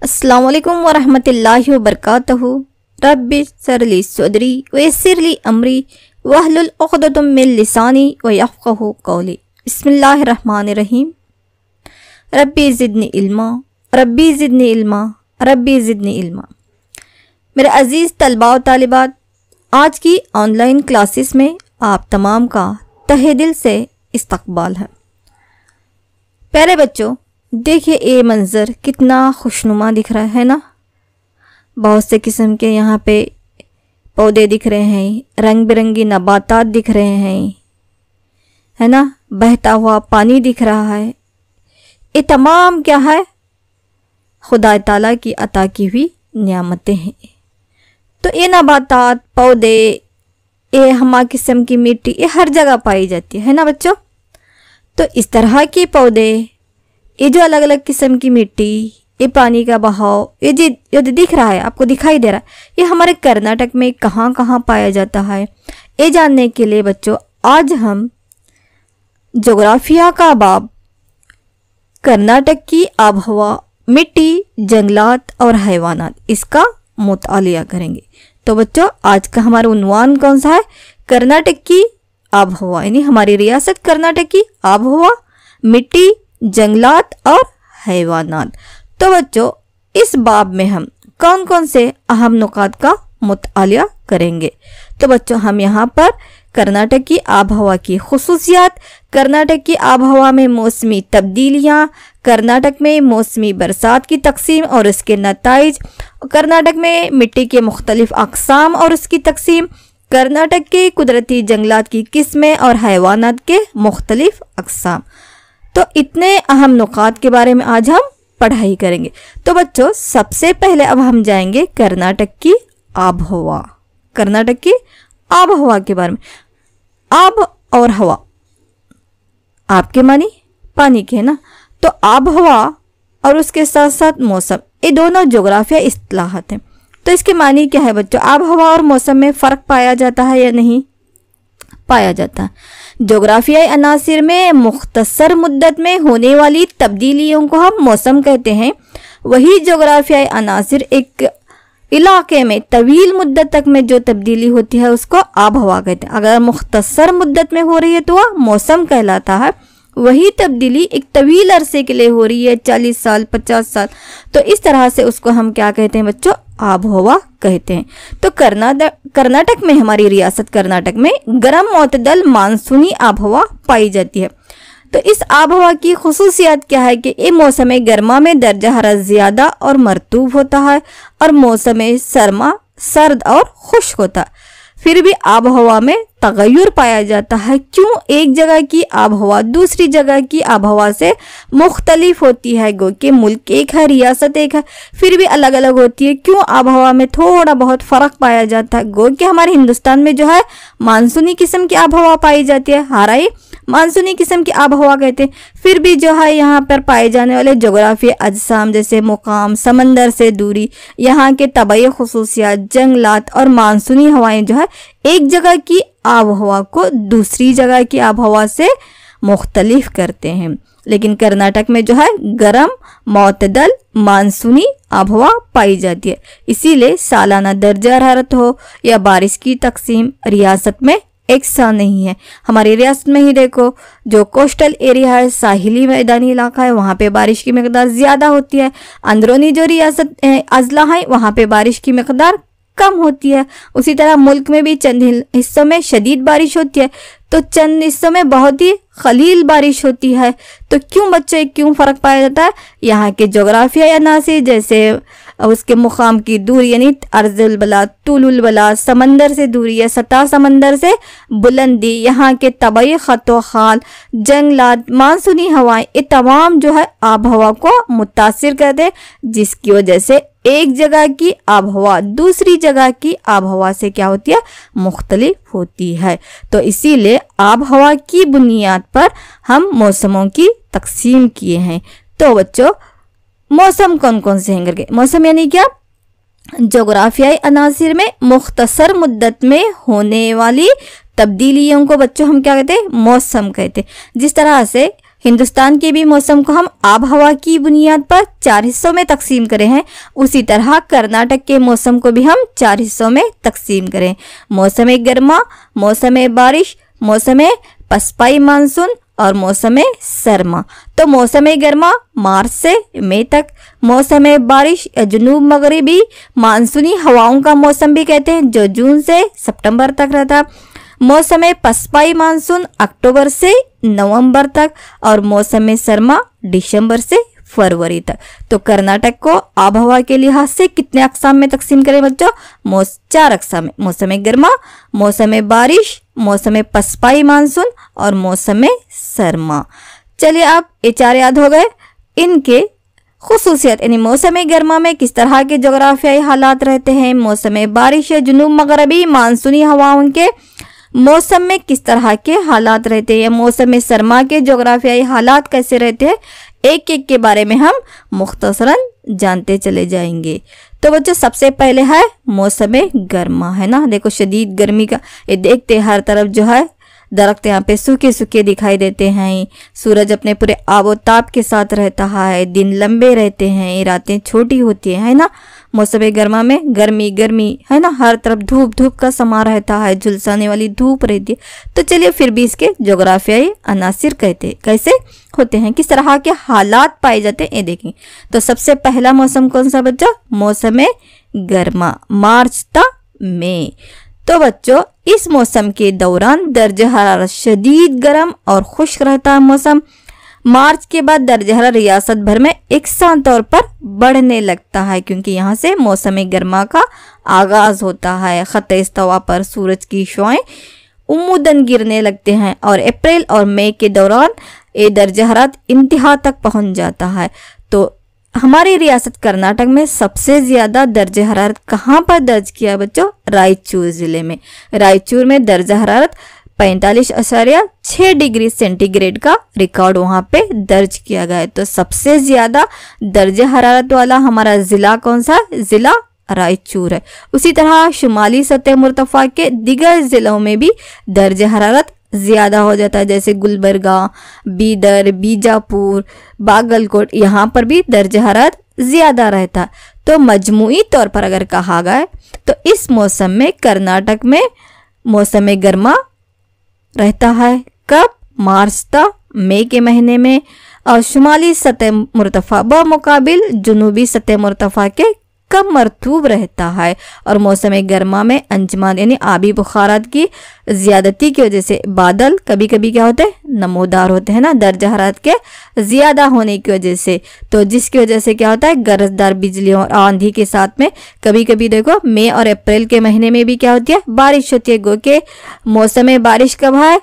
अस्सलामु अलैकुम वरहमतुल्लाहि वबरकातुहू। रब्बि सरली सदरी वयस्सिरली अमरी वहलुल उक़दतम मिन लिसानी वयफ़क़हू क़ौली। बिस्मिल्लाहिर रहमानिर रहीम। रब्बी ज़िदनी इल्मा, रब्बी ज़िदनी इल्मा, रब्बी ज़िदनी इल्मा। मेरे अज़ीज़ तलबा व तालिबात, आज की ऑनलाइन क्लासेस में आप तमाम का तहे दिल से इस्तक़बाल है। प्यारे बच्चों, देखिए ये मंज़र कितना खुशनुमा दिख रहा है ना। बहुत से किस्म के यहाँ पे पौधे दिख रहे हैं, रंग बिरंगी नबातात दिख रहे हैं, है ना। बहता हुआ पानी दिख रहा है। ये तमाम क्या है? खुदा ताला की अता की हुई नियामतें हैं। तो ये नबातात, पौधे, ये हमा किस्म की मिट्टी, ये हर जगह पाई जाती है ना बच्चों। तो इस तरह के पौधे, ये जो अलग अलग किस्म की मिट्टी, ये पानी का बहाव, ये जो दिख रहा है, आपको दिखाई दे रहा है, ये हमारे कर्नाटक में कहाँ कहाँ पाया जाता है, ये जानने के लिए बच्चों आज हम जोग्राफिया का बाब कर्नाटक की आबहवा, मिट्टी, जंगलात और हैवानात, इसका मुतालिया करेंगे। तो बच्चों आज का हमारा उन्वान कौन सा है? कर्नाटक की आबहवा, यानी हमारी रियासत कर्नाटक की आबहवा, मिट्टी, जंगलात और हैवानात। तो बच्चों इस बाब में हम कौन कौन से अहम नुकात का मुतालिया करेंगे। तो बच्चों हम यहाँ पर कर्नाटक की आबहवा की खुसूसियात, कर्नाटक की आबहवा में मौसमी तब्दीलियाँ, कर्नाटक में मौसमी बरसात की तकसीम और उसके नताइज, कर्नाटक में मिट्टी के मुख्तलिफ अक़साम और उसकी तकसीम, कर्नाटक के कुदरती जंगलात की किस्में और हैवानात के मुख्तलिफ अक़साम। तो इतने अहम नुकात के बारे में आज हम पढ़ाई करेंगे। तो बच्चों सबसे पहले अब हम जाएंगे कर्नाटक की आबहवा, कर्नाटक की आबहवा के बारे में। आब और हवा, आपके मानी पानी के है ना। तो आबहवा और उसके साथ साथ मौसम, ये दोनों जोग्राफिया इस्तिलाहात हैं। तो इसके मानी क्या है बच्चों? आबहवा और मौसम में फ़र्क पाया जाता है या नहीं पाया जाता है? जोग्राफियाई अनासिर में मुख्तसर मुद्दत में होने वाली तब्दीलियों को हम मौसम कहते हैं। वही जोग्राफियाई अनासिर एक इलाके में तवील मुद्दत तक में जो तब्दीली होती है उसको आबहवा कहते हैं। अगर मुख्तसर मुद्दत में हो रही है तो वह मौसम कहलाता है। वही तब्दीली एक तवील अरसे के लिए हो रही है, 40 साल 50 साल, तो इस तरह से उसको हम क्या कहते हैं बच्चों? आबहवा कहते हैं। तो कर्नाटक में, हमारी रियासत कर्नाटक में गर्म मोतदल मानसूनी आबहवा पाई जाती है। तो इस आबहवा की खुसूसियात क्या है कि ये मौसम गर्मा में दर्जा हरारत ज़्यादा और मरतूब होता है और मौसम सरमा सर्द और खुश्क होता है। फिर भी आबहवा में तगय्युर पाया जाता है। क्यों? एक जगह की आबहवा दूसरी जगह की आबहवा से मुख्तलिफ होती है। गो कि मुल्क एक है, रियासत एक है, फिर भी अलग अलग होती है। क्यों? आबहवा में थोड़ा बहुत फ़र्क पाया जाता है। गो कि हमारे हिंदुस्तान में जो है मानसूनी किस्म की आबहवा पाई जाती है, हाराई मानसूनी किस्म की आबहवा कहते हैं। फिर भी जो है यहाँ पर पाए जाने वाले जोग्राफियाई अजसाम जैसे मुकाम, समंदर से दूरी, यहाँ के तबई खुसूसियात, जंगलात और मानसूनी हवाएं जो है एक जगह की आबहवा को दूसरी जगह की आबहवा से मुख्तलिफ करते हैं। लेकिन कर्नाटक में जो है गर्म मोतदल मानसूनी आबहवा पाई जाती है। इसीलिए सालाना दर्जा हरारत हो या बारिश की तकसीम रियासत में एक सा नहीं है। हमारी रियासत में ही देखो, जो कोस्टल एरिया है, साहिली मैदानी इलाका है, वहाँ पे बारिश की मकदार ज़्यादा होती है। अंदरूनी जो रियासत अजला है वहाँ पे बारिश की मकदार कम होती है। उसी तरह मुल्क में भी चंद हिस्सों में शदीद बारिश होती है तो चंद हिस्सों में बहुत ही खलील बारिश होती है। तो क्यों बच्चे, क्यों फ़र्क पाया जाता है? यहाँ के जोग्राफियाई अनासिर जैसे उसके मुकाम की दूरी, यानी अर्जुल बला, तुलुल बला, समंदर से दूरी या सतह समंदर से बुलंदी, यहाँ के तबई खतो खाल, जंगलात, मानसूनी हवाएं, ये तमाम जो है आबहवा को मुतासिर करते हैं, जिसकी वजह से एक जगह की आबहवा दूसरी जगह की आबहवा से क्या होती है? मुख्तलिफ होती है। तो इसीलिए आबहवा की बुनियाद पर हम मौसमों की तकसीम किए हैं। तो बच्चों मौसम कौन कौन से हैं करके? मौसम यानी क्या? जोग्राफियाई अनासिर में मुख्तसर मुद्दत में होने वाली तब्दीलियों को बच्चों हम क्या कहते हैं? मौसम कहते हैं। जिस तरह से हिंदुस्तान के भी मौसम को हम आब हवा की बुनियाद पर 4 हिस्सों में तकसीम करे हैं, उसी तरह कर्नाटक के मौसम को भी हम 4 हिस्सों में तकसीम करें। मौसम गर्मा, मौसम बारिश, मौसम पसपाई मानसून और मौसम सरमा। तो मौसम गर्मा मार्च से मई तक, मौसम बारिश या जुनूब मगरिबी मानसूनी हवाओं का मौसम भी कहते हैं, जो जून से सितंबर तक रहता है। मौसम पसपाई मानसून अक्टूबर से नवंबर तक और मौसम सरमा दिसंबर से फरवरी तक। तो कर्नाटक को आब हवा के लिहाज से कितने अकसाम में तकसीम करें बच्चों? 4 अकसाम में। मौसम गर्मा, मौसम बारिश, मौसम पसपाई मानसून और मौसम सरमा। चलिए अब ये 4 याद हो गए। इनके खुसूसियत यानी मौसम गर्मा में किस तरह के जोग्राफियाई हालात रहते हैं, मौसम बारिश या जुनूब मगरबी मानसूनी हवाओं के मौसम में किस तरह के हालात रहते हैं, या मौसम सरमा के जोग्राफियाई हालात कैसे रहते हैं, एक एक के बारे में हम मुख्तसरन जानते चले जाएंगे। तो बच्चों सबसे पहले है मौसम गर्मा, है ना। देखो शदीद गर्मी का ये देखते हर तरफ जो है दरख्त यहाँ पे सूखे सूखे दिखाई देते हैं। सूरज अपने पूरे आबोताब के साथ रहता है, दिन लंबे रहते हैं, रातें छोटी होती है ना। मौसम गर्मा में गर्मी गर्मी है ना, हर तरफ धूप धूप का समा रहता है, झुलसाने वाली धूप रहती है। तो चलिए फिर भी इसके जोग्राफियाई अनासिर कहते कैसे होते हैं, किस तरह के हालात पाए जाते हैं, ये देखें। तो सबसे पहला मौसम कौन सा बच्चों? मौसम गर्मा, मार्च ता मई। तो बच्चों इस मौसम के दौरान दर्ज हरारत शदीद गर्म और खुश्क रहता है मौसम। मार्च के बाद दर्ज हरारत रियासत भर में एकसां तौर पर बढ़ने लगता है, क्योंकि यहाँ से मौसम गर्मा का आगाज होता है। खत इस्तवा पर सूरज की शुआएं उम्मूदन गिरने लगते हैं और अप्रैल और मई के दौरान ये दर्ज हरारत इंतहा तक पहुंच जाता है। तो हमारी रियासत कर्नाटक में सबसे ज्यादा दर्ज हरारत कहाँ पर दर्ज किया बच्चों? रायचूर जिले में। रायचूर में दर्ज हरारत 45.6 डिग्री सेंटीग्रेड का रिकॉर्ड वहां पे दर्ज किया गया है। तो सबसे ज्यादा दर्ज हरारत वाला हमारा जिला कौन सा? जिला रायचूर है। उसी तरह शुमाली सतह मुर्तफा के दिगर जिलों में भी दर्ज हरारत ज्यादा हो जाता है, जैसे गुलबर्गा, बीदर, बीजापुर, बागलकोट, यहाँ पर भी दर्ज हरारत ज्यादा रहता है। तो मजमूई तौर पर अगर कहा गया तो इस मौसम में कर्नाटक में मौसम गर्मा रहता है। कब? मार्च तक मई के महीने में। और शुमाली सतह मुर्तफा बमुकाबिल जुनूबी सतह मुर्तफा के कम मरतूब रहता है। और मौसम गर्मा में अंजमान यानी आबी बुखारात की ज्यादती की वजह से बादल कभी कभी क्या होते हैं? नमोदार होते हैं ना, दर्ज हरारत के ज्यादा होने की वजह से। तो जिसकी वजह से क्या होता है? गरजदार बिजलियों और आंधी के साथ में कभी कभी देखो मई और अप्रैल के महीने में भी क्या होती है? बारिश होती है। गो के मौसम बारिश कब है?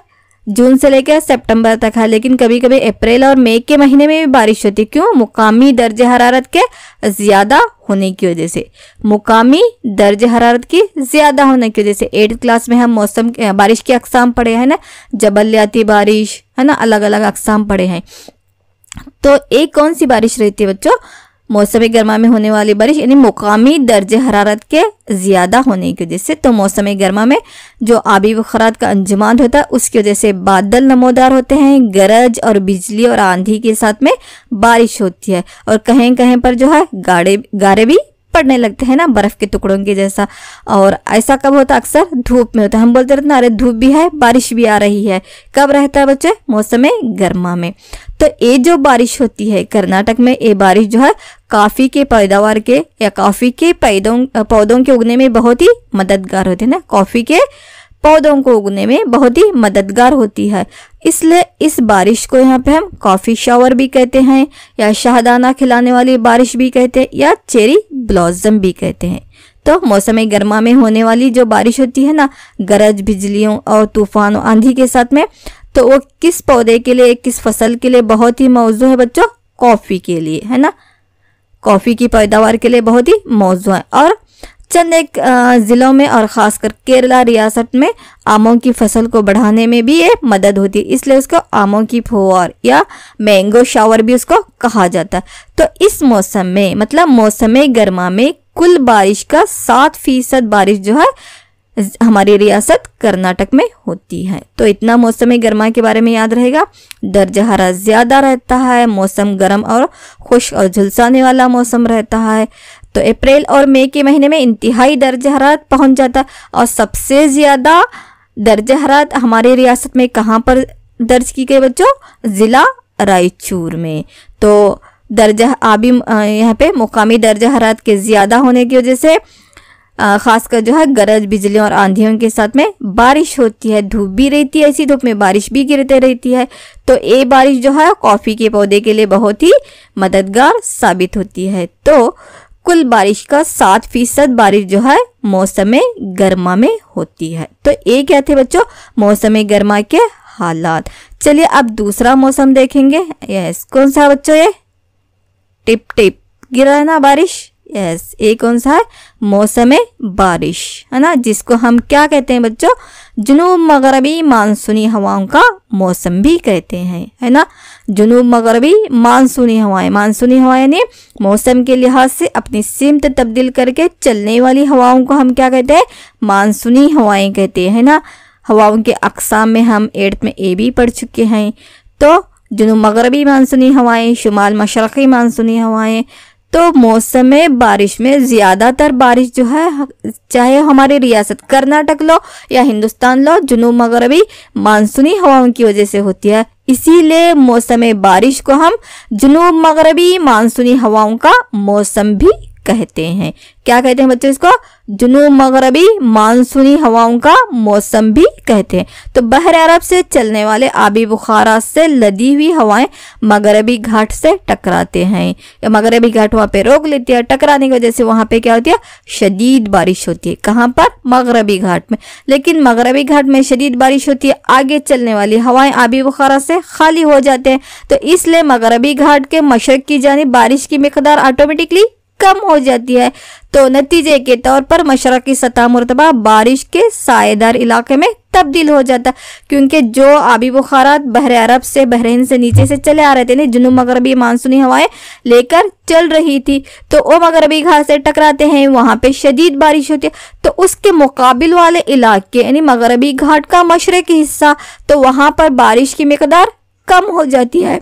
जून से लेकर सितंबर तक है, लेकिन कभी कभी अप्रैल और मई के महीने में भी बारिश होती है। क्यों? मुकामी दर्ज हरारत के ज्यादा होने की वजह से। मुकामी दर्ज हरारत की ज्यादा होने की वजह से 8th क्लास में हम मौसम बारिश के अकसाम पढ़े हैं ना, जबलियाती बारिश है ना, अलग अलग अकसाम पढ़े हैं। तो एक कौन सी बारिश रहती है बच्चों? मौसम गर्मा में होने वाली बारिश यानी मुकामी दर्ज हरारत के ज्यादा होने की वजह से। तो मौसम गर्मा में जो आबी बुखारात का अंजमान होता है उसकी वजह से बादल नमोदार होते हैं, गरज और बिजली और आंधी के साथ में बारिश होती है, और कहीं कहीं पर जो है गारे भी पड़ने लगते हैं ना, बर्फ के टुकड़ों के जैसा। और ऐसा कब होता है? अक्सर धूप में होता है। हम बोलते रहते ना, अरे धूप भी है बारिश भी आ रही है। कब रहता है बच्चे? मौसम गर्मा में। तो ये जो बारिश होती है कर्नाटक में, ये बारिश जो है कॉफी के पैदावार के या कॉफी के पौधों के उगने में बहुत ही मददगार होती है ना, कॉफी के पौधों को उगने में बहुत ही मददगार होती है। इसलिए इस बारिश को यहाँ पे हम कॉफी शावर भी कहते हैं, या शाहदाना खिलाने वाली बारिश भी कहते हैं, या चेरी ब्लॉसम भी कहते हैं। तो मौसम गर्मा में होने वाली जो बारिश होती है ना, गरज बिजलियों और तूफान और आंधी के साथ में, तो वो किस पौधे के लिए, किस फसल के लिए बहुत ही मौजू है बच्चों? कॉफी के लिए, है ना। कॉफी की पैदावार के लिए बहुत ही मौजू है। और चंद एक जिलों में और खासकर केरला रियासत में आमों की फसल को बढ़ाने में भी ये मदद होती है, इसलिए उसको आमों की फुहार या मैंगो शावर भी उसको कहा जाता है। तो इस मौसम में मतलब मौसम गर्मा में कुल बारिश का 7% बारिश जो है हमारी रियासत कर्नाटक में होती है। तो इतना मौसम गर्मा के बारे में याद रहेगा। दर्जा हरारत ज़्यादा रहता है, मौसम गर्म और खुश्क और झुलसाने वाला मौसम रहता है। तो अप्रैल और मई के महीने में इंतहाई दर्जा हरारत पहुंच जाता है। और सबसे ज़्यादा दर्जा हरारत हमारी रियासत में कहाँ पर दर्ज की गई बच्चों? ज़िला रायचूर में। तो दर्जा आबी यहाँ पे मुकामी दर्जा हरारत के ज़्यादा होने की वजह से खासकर जो है गरज बिजली और आंधियों के साथ में बारिश होती है। धूप भी रहती है, ऐसी धूप में बारिश भी गिरते रहती है। तो ये बारिश जो है कॉफ़ी के पौधे के लिए बहुत ही मददगार साबित होती है। तो कुल बारिश का 7% बारिश जो है मौसम गर्मा में होती है। तो ये क्या थे बच्चों? मौसम गर्मा के हालात। चलिए अब दूसरा मौसम देखेंगे। यस, कौन सा बच्चों? ये टिप टिप गिरा है ना बारिश। यस, ये कौन सा है? मौसम बारिश है ना, जिसको हम क्या कहते हैं बच्चों? जुनूब मगरबी मानसूनी हवाओं का मौसम भी कहते हैं, है ना। जुनूब मगरबी मानसूनी हवाएं, मानसूनी हवाएं यानी मौसम के लिहाज से अपनी सिमत तब्दील करके चलने वाली हवाओं को हम क्या कहते हैं? मानसूनी हवाएं कहते हैं ना। हवाओं के अक़साम में हम 8th में ए भी पढ़ चुके हैं। तो जुनूब मगरबी मानसूनी हवाएं, शुमाल मशरक़ी मानसूनी हवाएं। तो मौसम बारिश में ज़्यादातर बारिश जो है, चाहे हमारी रियासत कर्नाटक लो या हिंदुस्तान लो, जुनूब मगरबी मानसूनी हवाओं की वजह से होती है। इसीलिए मौसम बारिश को हम जुनूब मगरबी मानसूनी हवाओं का मौसम भी कहते हैं। क्या कहते हैं बच्चों इसको? जुनूब मगरबी मानसूनी हवाओं का मौसम भी कहते हैं। तो बहर अरब से चलने वाले आबी बुखारात से लदी हुई हवाएं मगरबी घाट से टकराते हैं, या मगरबी घाट वहाँ पे रोक लेती है। टकराने की वजह से वहाँ पे क्या होती है? शदीद बारिश होती है। कहाँ पर? मगरबी घाट में। लेकिन मगरबी घाट में शदीद बारिश होती है, आगे चलने वाली हवाएं आबी बुखारात से खाली हो जाते हैं। तो इसलिए मगरबी घाट के मशरक की जानिब बारिश की मिकदार ऑटोमेटिकली कम हो जाती है। तो नतीजे के तौर पर मशरक़ी सतह मुरतबा बारिश के सायेदार इलाके में तब्दील हो जाता है, क्योंकि जो आबी बुखारात बहर अरब से, बहरीन से नीचे से चले आ रहे थे, जुनूब मगरबी मानसूनी हवाएं लेकर चल रही थी, तो वो मगरबी घाट से टकराते हैं, वहां पे शदीद बारिश होती है। तो उसके मुकाबिल वाले इलाके यानी मगरबी घाट का मशरक़ी हिस्सा, तो वहां पर बारिश की मिकदार कम हो जाती है।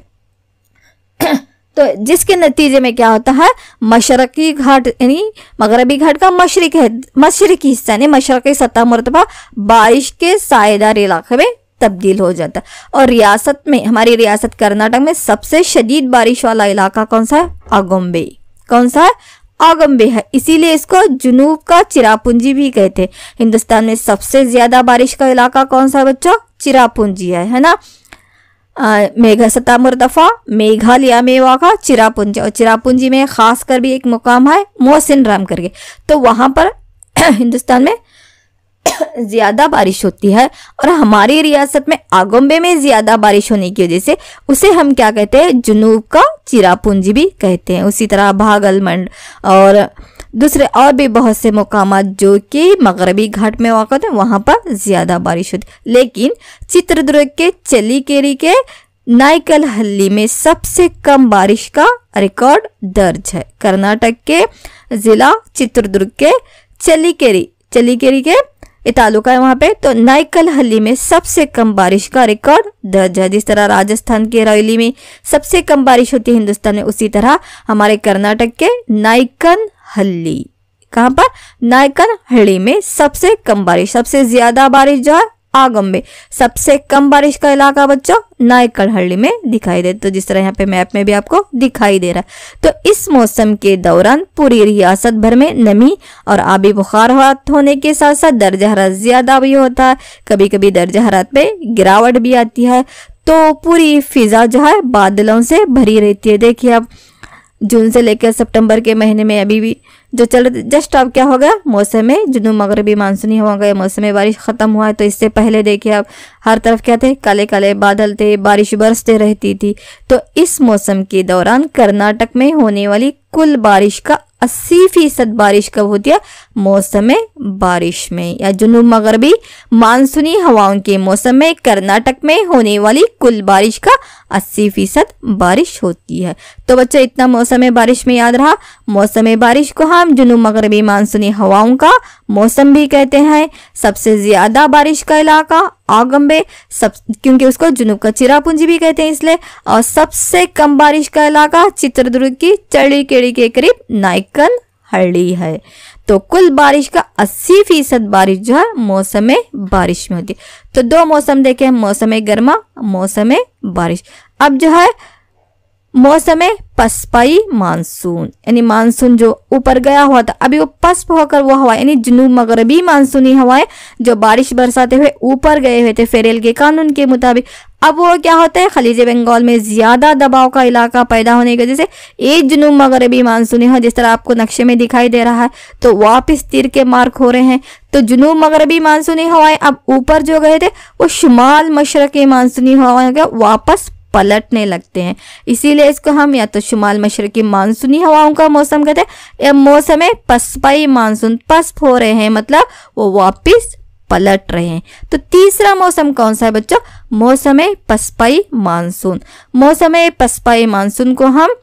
तो जिसके नतीजे में क्या होता है? मशरक़ी घाट यानी मगरबी घाट का मशरक़ी हिस्सा यानी मशरक़ी सतह मुरतबा बारिश के सायेदार इलाके में तब्दील हो जाता है। और रियासत में, हमारी रियासत कर्नाटक में सबसे शदीद बारिश वाला इलाका कौन सा है? आगुम्बे। कौन सा है? आगुम्बे है। इसीलिए इसको जुनूब का चिरापुंजी भी कहते हैं। हिंदुस्तान में सबसे ज्यादा बारिश का इलाका कौन सा है बच्चों? चिरापुंजी है ना। मेघा सतह मुर्तफा मेघालय में वाक़ा चिरापुंजी, और चिरापुंजी में खास कर भी एक मुकाम है मोहसिन राम करके। तो वहां पर हिंदुस्तान में ज्यादा बारिश होती है, और हमारी रियासत में आगुम्बे में ज्यादा बारिश होने की वजह से उसे हम क्या कहते हैं? जुनूब का चिरापुंजी भी कहते हैं। उसी तरह भागलमंड और दूसरे और भी बहुत से मुकामात जो कि मगरबी घाट में वाक़ है, वहाँ पर ज़्यादा बारिश होती है। लेकिन चित्रदुर्ग के चलीकेरी के नायकलहल्ली में सबसे कम बारिश का रिकॉर्ड दर्ज है। कर्नाटक के ज़िला चित्रदुर्ग के चलीकेरी के तालुका है वहाँ पे, तो नायकलहल्ली में सबसे कम बारिश का रिकॉर्ड दर्ज है। जिस तरह राजस्थान के रैली में सबसे कम बारिश होती है हिंदुस्तान में, उसी तरह हमारे कर्नाटक के नायकनहल्ली, कहाँ पर? नायकनहल्ली में सबसे कम बारिश, सबसे ज्यादा बारिश जो है आगुम्बे, सबसे कम बारिश का इलाका बच्चों नायकनहल्ली में दिखाई दे। तो जिस तरह यहाँ पे मैप में भी आपको दिखाई दे रहा है। तो इस मौसम के दौरान पूरी रियासत भर में नमी और आबी बुखारात होने के साथ साथ दर्जा हरारत ज्यादा भी होता है। कभी कभी दर्जा हरारत में गिरावट भी आती है। तो पूरी फिजा जो है बादलों से भरी रहती है। देखिए अब जून से लेकर सितंबर के महीने में अभी भी जो चल रहे, जस्ट अब क्या हो गया? मौसम में जुनूब मगरबी मानसूनी हवा गया, मौसम में बारिश खत्म हुआ है। तो इससे पहले देखिए अब हर तरफ क्या थे? काले काले बादल थे, बारिश बरसते रहती थी। तो इस मौसम के दौरान कर्नाटक में होने वाली कुल बारिश का 80% बारिश कब होती है? मौसम बारिश में। या जुनूब मगरबी मानसूनी हवाओं के मौसम में कर्नाटक में होने वाली कुल बारिश का 80% बारिश होती है। तो बच्चों इतना मौसम बारिश में याद रहा। मौसम बारिश को हम जुनूब मगरबी मानसूनी हवाओं का मौसम भी कहते हैं। सबसे ज्यादा बारिश का इलाका आगंबे, क्योंकि उसको जुनूब का चिरापुंजी भी कहते हैं इसलिए। और सबसे कम बारिश का इलाका चित्रदुर्ग की चढ़ीकेड़ी के करीब नायकन हल्ली है। तो कुल बारिश का 80% बारिश जो है मौसम बारिश में होती है। तो दो मौसम देखे, मौसम गर्मा, मौसम बारिश। अब जो है मौसम पसपाई मानसून, यानी मानसून जो ऊपर गया हुआ था अभी वो पसप होकर वो हवा यानी जुनूब मगरबी मानसूनी हवाएं जो बारिश बरसाते हुए ऊपर गए हुए थे फेरेल के कानून के मुताबिक, अब वो क्या होता है? खलीज बंगाल में ज्यादा दबाव का इलाका पैदा होने की वजह से एक जुनूब मगरबी मानसूनी हवा जिस तरह आपको नक्शे में दिखाई दे रहा है तो वापिस तीर के मार्क हो रहे हैं। तो जुनूब मगरबी मानसूनी हवाएं अब ऊपर जो गए थे वो शुमाल मशरकी मानसूनी हवाएं वापस पलटने लगते हैं, इसीलिए इसको हम या तो शुमाल मशरकी मानसूनी हवाओं का मौसम कहते हैं या मौसम पसपाई मानसून। पसप हो रहे हैं मतलब वो वापिस पलट रहे हैं। तो तीसरा मौसम कौन सा है बच्चों? मौसम पसपाई मानसून। मौसम पसपाई मानसून को हम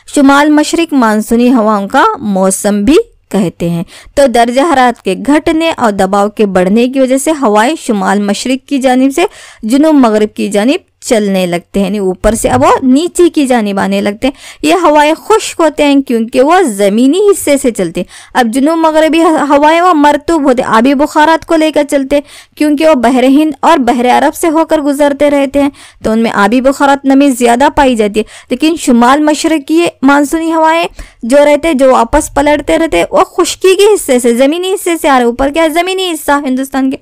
शुमाल मशरिक मानसूनी हवाओं का मौसम भी कहते हैं। तो दर्जा हरारत के घटने और दबाव के बढ़ने की वजह से हवाएं शुमाल मशरिक की जानिब से जुनूब मगरिब की जानिब चलने लगते हैं, ऊपर से अब वो नीचे की जानिब आने लगते हैं। ये हवाएं खुश्क होते हैं क्योंकि वो जमीनी हिस्से से चलते हैं। अब जुनूब मगरबी हवाएं वो मरतूब होते हैं, आबी बुखारात को लेकर चलते हैं क्योंकि वो बहर हिंद और बहर अरब से होकर गुजरते रहते हैं, तो उनमें आबी बुखारात नमी ज्यादा पाई जाती है। लेकिन शुमाल मशरकी मानसूनी हवाएं जो रहते जो वापस पलटते रहते वो खुश्की के हिस्से से, जमीनी हिस्से से आ रहे। ऊपर क्या है? जमीनी हिस्सा हिंदुस्तान के।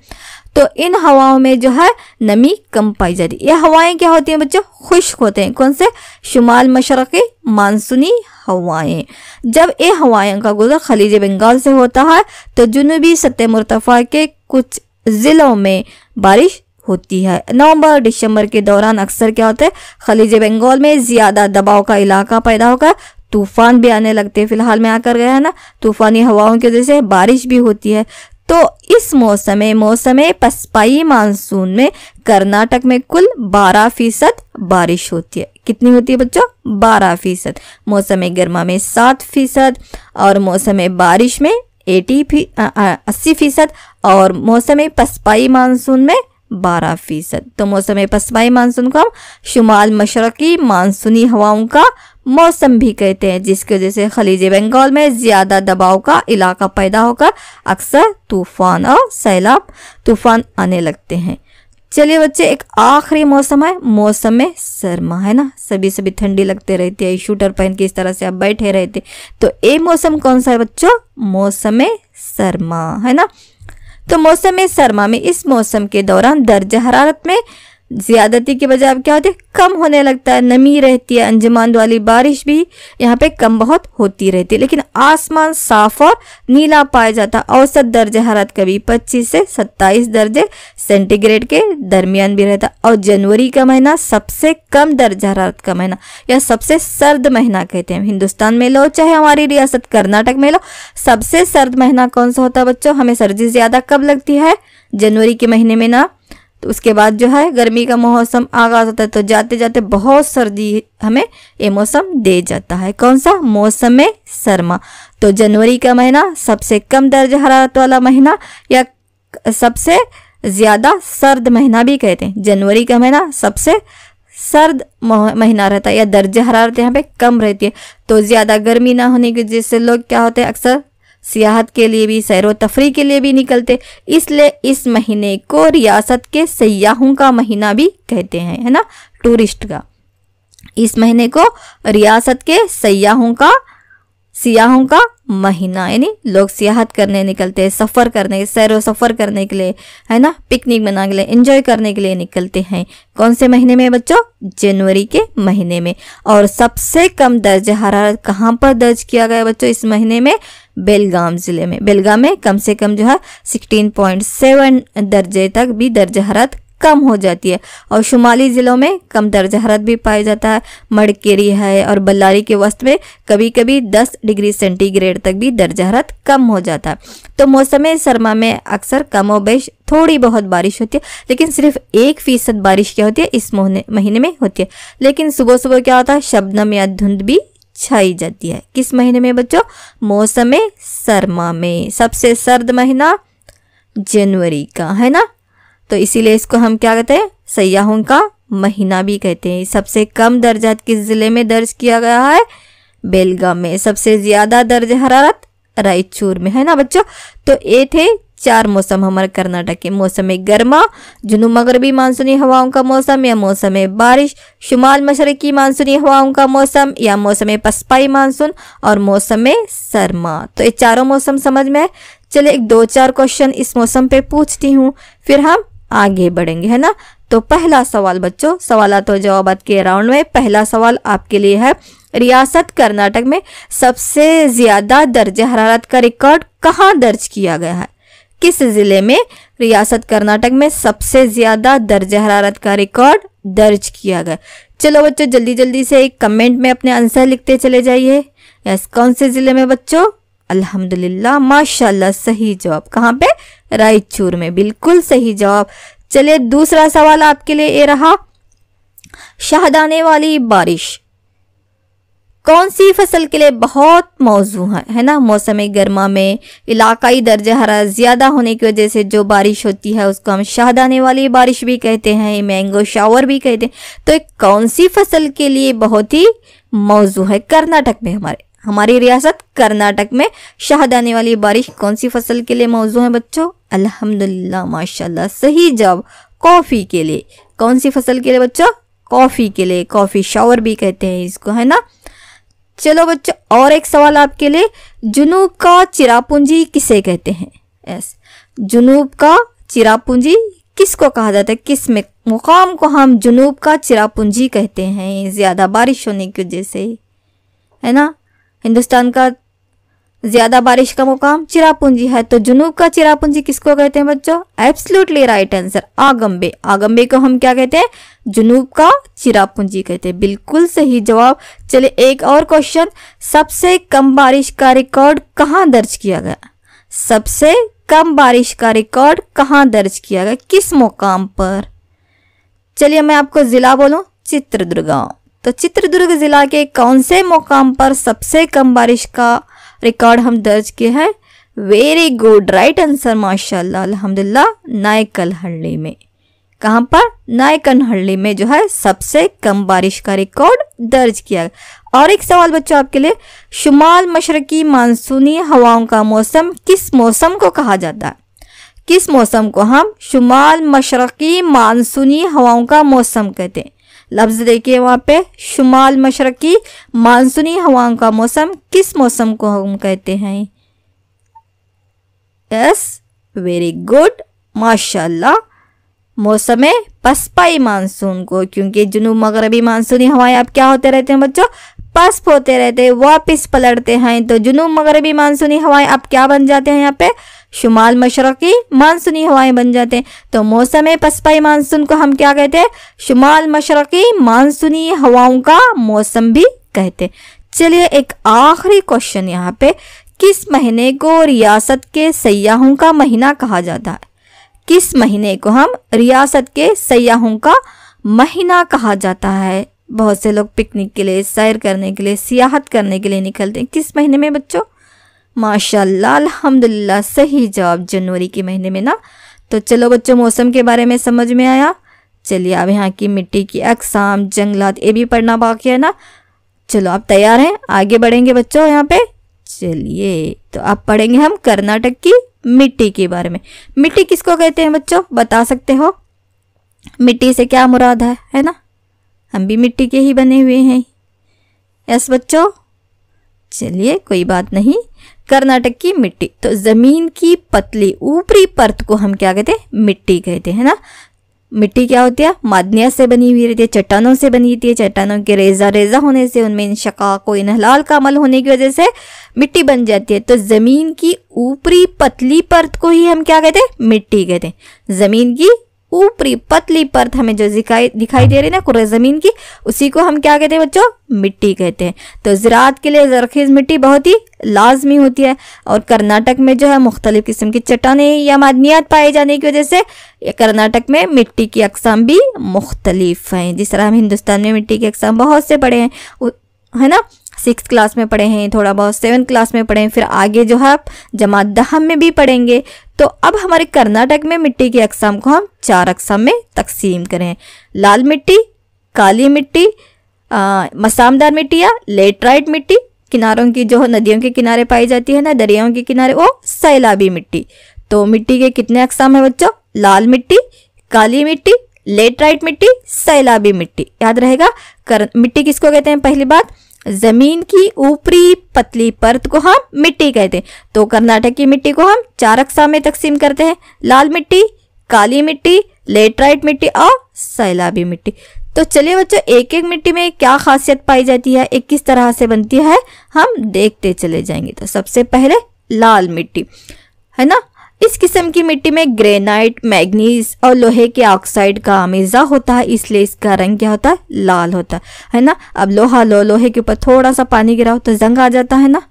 तो इन हवाओं में जो है नमी कम पाई जाती है। ये हवाएं क्या होती हैं बच्चों? खुश्क होते हैं। कौन से? शुमाल मशरकी मानसूनी हवाएं। जब ये हवाएं का गुजर खलीज बंगाल से होता है तो जुनूबी सतह मुर्तफा के कुछ जिलों में बारिश होती है। नवंबर दिसंबर के दौरान अक्सर क्या होता है? खलीज बंगाल में ज्यादा दबाव का इलाका पैदा होकर तूफान भी आने लगते हैं। फिलहाल में आकर गया है ना, तूफानी हवाओं की वजह से बारिश भी होती है। तो इस मौसम पसपाई मानसून में कर्नाटक में कुल 12% बारिश होती है। कितनी होती है बच्चों? 12%। मौसम गर्मा में 7% और मौसम बारिश में 80% और मौसम पसपाई मानसून में 12%। तो मौसम पसपाई मानसून को हम शुमाल मशरकी मानसूनी हवाओं का मौसम भी कहते हैं, जिसकी वजह से खलीज बंगाल में ज्यादा दबाव का इलाका पैदा होकर अक्सर तूफान और सैलाब तूफान आने लगते हैं। चलिए बच्चे, एक आखिरी मौसम है मौसम सरमा, है ना। सभी ठंडी लगते रहती है, शूटर पहन के इस तरह से आप बैठे रहते। तो ये मौसम कौन सा है बच्चों? मौसम सरमा, है ना। तो मौसम सरमा में इस मौसम के दौरान दर्जा हरारत में ज्यादती के बजाय अब क्या होती है? कम होने लगता है, नमी रहती है। अंजमान वाली बारिश भी यहाँ पे कम बहुत होती रहती है, लेकिन आसमान साफ और नीला पाया जाता। औसत दर्जा हरारत कभी 25 से 27 दर्जे सेंटीग्रेड के दरमियान भी रहता। और जनवरी का महीना सबसे कम दर्जा हरारत का महीना या सबसे सर्द महीना कहते हैं। हिंदुस्तान में लो चाहे हमारी रियासत कर्नाटक में लो, सबसे सर्द महीना कौन सा होता है बच्चों? हमें सर्दी ज्यादा कब लगती है? जनवरी के महीने में ना। तो उसके बाद जो है गर्मी का मौसम आगाज होता है, तो जाते जाते बहुत सर्दी हमें ये मौसम दे जाता है। कौन सा? मौसम सरमा। तो जनवरी का महीना सबसे कम दर्जा हरारत वाला महीना या सबसे ज्यादा सर्द महीना भी कहते हैं। जनवरी का महीना सबसे सर्द महीना रहता है या दर्जा हरारत यहाँ पे कम रहती है। तो ज्यादा गर्मी ना होने की वजह से लोग क्या होते हैं? अक्सर सियाहत के लिए भी, सैर व तफरी के लिए भी निकलते, इसलिए इस महीने को रियासत के सयाहों का महीना भी कहते हैं, है ना, टूरिस्ट का। इस महीने को रियासत के सियाहों का महीना, यानी लोग सियाहत करने निकलते हैं, सफर करने, सैर व सफर करने के लिए, है ना, पिकनिक मनाने के लिए, एंजॉय करने के लिए निकलते हैं। कौन से महीने में बच्चों? जनवरी के महीने में। और सबसे कम दर्जा हरारत कहाँ पर दर्ज किया गया बच्चों इस महीने में? बेलगाम जिले में। बेलगाम में कम से कम जो है 16.7 दर्जे तक भी दर्जा हरारत कम हो जाती है और शुमाली ज़िलों में कम दर्जा हरारत भी पाया जाता है। मड़केरी है और बल्लारी के वस्त में कभी कभी 10 डिग्री सेंटीग्रेड तक भी दर्जा हरारत कम हो जाता है। तो मौसम सरमा में अक्सर कमोबेश थोड़ी बहुत बारिश होती है, लेकिन सिर्फ 1% बारिश क्या होती है इस महीने में होती है। लेकिन सुबह सुबह क्या होता है, शबनम या धुंध भी छाई जाती है। किस महीने में बच्चों? मौसम सरमा में। सबसे सर्द महीना जनवरी का है ना, तो इसीलिए इसको हम क्या कहते हैं, सयाहों का महीना भी कहते हैं। सबसे कम दर्जा किस जिले में दर्ज किया गया है? बेलगाम में। सबसे ज्यादा दर्जा हरारत रायचूर में, है ना बच्चों। तो ये थे 4 मौसम हमारे कर्नाटक के। मौसम गर्मा, जुनूब मगरबी मानसूनी हवाओं का मौसम या मौसम बारिश, शुमाल मशरकी मानसूनी हवाओं का मौसम या मौसम पसपाई मानसून और मौसम सरमा। तो ये चारों मौसम समझ में आए। चलिए एक 2-4 क्वेश्चन इस मौसम पे पूछती हूँ, फिर हम आगे बढ़ेंगे, है ना। तो पहला सवाल बच्चों, सवालात और जवाबात के राउंड में पहला सवाल आपके लिए है, रियासत कर्नाटक में सबसे ज्यादा दर्जा हरारत का रिकॉर्ड कहाँ दर्ज किया गया है? किस जिले में रियासत कर्नाटक में सबसे ज्यादा दर्जा हरारत का रिकॉर्ड दर्ज किया गया? चलो बच्चों जल्दी जल्दी से एक कमेंट में अपने आंसर लिखते चले जाइए। यस, कौन से जिले में बच्चों? अल्हम्दुलिल्लाह, माशाल्लाह, सही जवाब। कहाँ पे? रायचूर में, बिल्कुल सही जवाब। चलिए दूसरा सवाल आपके लिए ये रहा, शाहदाने वाली बारिश कौन सी फसल के लिए बहुत मौजू है ना। मौसम गर्मा में इलाकाई दर्जा हरारत ज्यादा होने की वजह से जो बारिश होती है उसको हम शाहदाने वाली बारिश भी कहते हैं, मैंगो शावर भी कहते हैं। तो एक कौन सी फसल के लिए बहुत ही मौजू है कर्नाटक में? हमारी रियासत कर्नाटक में शाहदाने वाली बारिश कौन सी फसल के लिए मौजू है बच्चों? अल्हम्दुलिल्लाह, माशाल्लाह, सही जवाब। कॉफी के लिए। कौन सी फसल के लिए बच्चों? कॉफी के लिए। कॉफी शावर भी कहते हैं इसको, है ना। चलो बच्चों और एक सवाल आपके लिए, जुनूब का चिरापुंजी किसे कहते हैं? यस, जुनूब का चिरापुंजी किसको कहा जाता है? किस में मुकाम को हम जुनूब का चिरापुंजी कहते हैं? ज्यादा बारिश होने की वजह से, है ना। हिंदुस्तान का ज्यादा बारिश का मुकाम चिरापुंजी है, तो जुनूब का चिरापुंजी किसको कहते हैं बच्चों? Absolutely right answer, Agumbe. Agumbe को हम क्या कहते हैं? जुनूब का चिरापुंजी कहते हैं, बिल्कुल सही जवाब। चलिए एक और क्वेश्चन, सबसे कम बारिश का रिकॉर्ड कहाँ दर्ज किया गया? सबसे कम बारिश का रिकॉर्ड कहाँ दर्ज किया गया, किस मुकाम पर? चलिए मैं आपको जिला बोलूं, चित्रदुर्ग। तो चित्रदुर्ग जिला के कौन से मुकाम पर सबसे कम बारिश का रिकॉर्ड हम दर्ज किए हैं? वेरी गुड, राइट आंसर, माशाल्लाह, अल्हम्दुलिल्लाह, नायकनहल्ली में। कहाँ पर? नायकनहल्ली में जो है सबसे कम बारिश का रिकॉर्ड दर्ज किया गया। और एक सवाल बच्चों आपके लिए, शुमाल मशरकी मानसूनी हवाओं का मौसम किस मौसम को कहा जाता है? किस मौसम को हम शुमाल मशरकी मानसूनी हवाओं का मौसम कहते हैं? लफ्ज देखिए वहां पे, शुमाल मशरकी मानसूनी हवाओं का मौसम किस मौसम को हम कहते हैं? यस, वेरी गुड, माशाल्लाह, मौसम पसपाई मानसून को। क्योंकि जुनूब मगरबी मानसूनी हवाएं अब क्या होते रहते हैं बच्चों? पस्प होते रहते हैं, वापिस पलटते हैं। तो जुनूब मगरबी मानसूनी हवाएं अब क्या बन जाते हैं? यहाँ पे शुमाल मशरकी मानसूनी हवाएं बन जाते हैं। तो मौसम पसपाई मानसून को हम क्या कहते हैं? शुमाल मशरकी मानसूनी हवाओं का मौसम भी कहते हैं। चलिए एक आखिरी क्वेश्चन यहाँ पे, किस महीने को रियासत के सयाहों का महीना कहा जाता है? किस महीने को हम रियासत के सयाहों का महीना कहा जाता है? बहुत से लोग पिकनिक के लिए, सैर करने के लिए, सियाहत करने के लिए निकलते हैं। किस महीने में बच्चों? माशाल्लाह, अल्हम्दुलिल्लाह, सही जवाब, जनवरी के महीने में ना। तो चलो बच्चों मौसम के बारे में समझ में आया। चलिए अब यहाँ की मिट्टी की अक़साम, जंगलात, ये भी पढ़ना बाकी है ना। चलो आप तैयार हैं? आगे बढ़ेंगे बच्चों यहाँ पे। चलिए तो अब पढ़ेंगे हम कर्नाटक की मिट्टी के बारे में। मिट्टी किसको कहते हैं बच्चों, बता सकते हो? मिट्टी से क्या मुराद है ना। हम भी मिट्टी के ही बने हुए हैं। यस बच्चों, चलिए कोई बात नहीं। कर्नाटक की मिट्टी, तो जमीन की पतली ऊपरी परत को हम क्या कहते हैं? मिट्टी कहते हैं ना। मिट्टी क्या होती है? मादनिया से बनी हुई रहती है, चट्टानों से बनी होती है। चट्टानों के रेजा रेजा होने से, उनमें इंशकाक को इनहलाल का अमल होने की वजह से मिट्टी बन जाती है। तो जमीन की ऊपरी पतली परत को ही हम क्या कहते हैं? मिट्टी कहते हैं। जमीन की ऊपरी पतली परत हमें जो दिखाई दे रही है ना कुरे ज़मीन की, उसी को हम क्या कहते हैं बच्चों? मिट्टी कहते हैं। तो ज़राअत के लिए ज़रख़ीज़ मिट्टी बहुत ही लाजमी होती है। और कर्नाटक में जो है मुख्तलिफ़ किस्म की चट्टानें या मादनियात पाए जाने की वजह से कर्नाटक में मिट्टी की अक़साम भी मुख्तलिफ हैं। जिस तरह हम हिंदुस्तान में मिट्टी की अक़साम बहुत से पढ़े हैं, है ना, 6th क्लास में पढ़े हैं, थोड़ा बहुत 7th क्लास में पढ़े हैं, फिर आगे जो है जमात दहम में भी पढ़ेंगे। तो अब हमारे कर्नाटक में मिट्टी की अक़साम को हम 4 अक़साम में तकसीम करें। लाल मिट्टी, काली मिट्टी, मसामदार मिट्टी या लेटराइट मिट्टी, किनारों की जो नदियों के किनारे पाई जाती है ना, दरियाओं के किनारे, वो सैलाबी मिट्टी। तो मिट्टी के कितने अक़साम है बच्चों? लाल मिट्टी, काली मिट्टी, लेटराइट मिट्टी, सैलाबी मिट्टी। याद रहेगा मिट्टी किसको कहते हैं? पहली बात, जमीन की ऊपरी पतली परत को हम मिट्टी कहते हैं। तो कर्नाटक की मिट्टी को हम 4 अक़साम में तकसीम करते हैं, लाल मिट्टी, काली मिट्टी, लेटराइट मिट्टी और सैलाबी मिट्टी। तो चलिए बच्चों, एक एक मिट्टी में क्या खासियत पाई जाती है, एक किस तरह से बनती है, हम देखते चले जाएंगे। तो सबसे पहले लाल मिट्टी, है ना, इस किस्म की मिट्टी में ग्रेनाइट, मैग्नीज और लोहे के ऑक्साइड का आमेजा होता है, इसलिए इसका रंग क्या होता है? लाल होता है ना। अब लोहे के ऊपर थोड़ा सा पानी गिराओ तो जंग आ जाता है ना,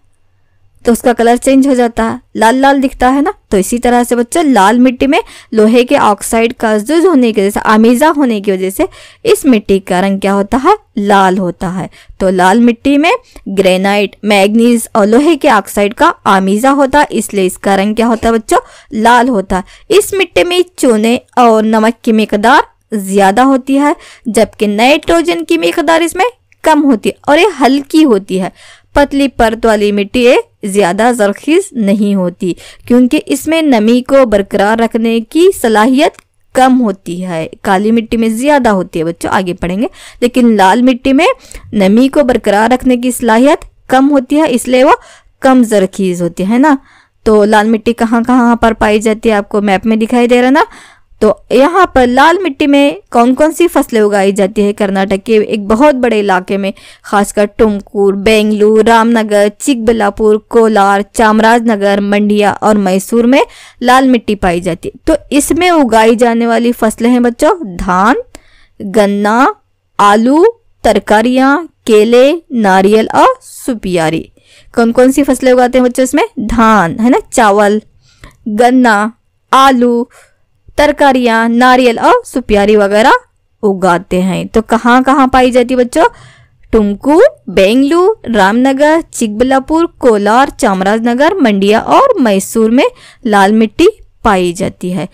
तो उसका कलर चेंज हो जाता है, लाल लाल दिखता है ना। तो इसी तरह से बच्चों लाल मिट्टी में लोहे के ऑक्साइड का जुज होने की वजह से, आमेजा होने की वजह से इस मिट्टी का रंग क्या होता है? लाल होता है। तो लाल मिट्टी में ग्रेनाइट, मैग्नीज और लोहे के ऑक्साइड का आमेजा होता है, इसलिए इसका रंग क्या होता है बच्चों? लाल होता है। इस मिट्टी में चूने और नमक की मिकदार ज्यादा होती है, जबकि नाइट्रोजन की मिकदार इसमें कम होती है और ये हल्की होती है। पतली परत वाली मिट्टी ज्यादा ज़रख़ीज़ नहीं होती, क्योंकि इसमें नमी को बरकरार रखने की सलाहियत कम होती है। काली मिट्टी में ज्यादा होती है बच्चों, आगे पढ़ेंगे। लेकिन लाल मिट्टी में नमी को बरकरार रखने की सलाहियत कम होती है, इसलिए वो कम ज़रख़ीज़ होती है ना। तो लाल मिट्टी कहाँ कहाँ पर पाई जाती है, आपको मैप में दिखाई दे रहा ना। तो यहाँ पर लाल मिट्टी में कौन कौन सी फसलें उगाई जाती है? कर्नाटक के एक बहुत बड़े इलाके में, खासकर टुमकुर, बेंगलुरु, रामनगर, चिकबल्लापुर, कोलार, चामराजनगर, मंडिया और मैसूर में लाल मिट्टी पाई जाती है। तो इसमें उगाई जाने वाली फसलें हैं बच्चों धान, गन्ना, आलू, तरकारियां, केले, नारियल और सुपियारी। कौन कौन सी फसलें उगाते हैं बच्चों इसमें? धान, है ना, चावल, गन्ना, आलू, तरकारियां, नारियल और सुपियारी वगैरह उगाते हैं। तो कहाँ कहाँ पाई जाती है बच्चों? टुमकुर, बेंगलुरु, रामनगर, चिकबल्लापुर, कोलार, चामराजनगर, मंडिया और मैसूर में लाल मिट्टी पाई जाती है।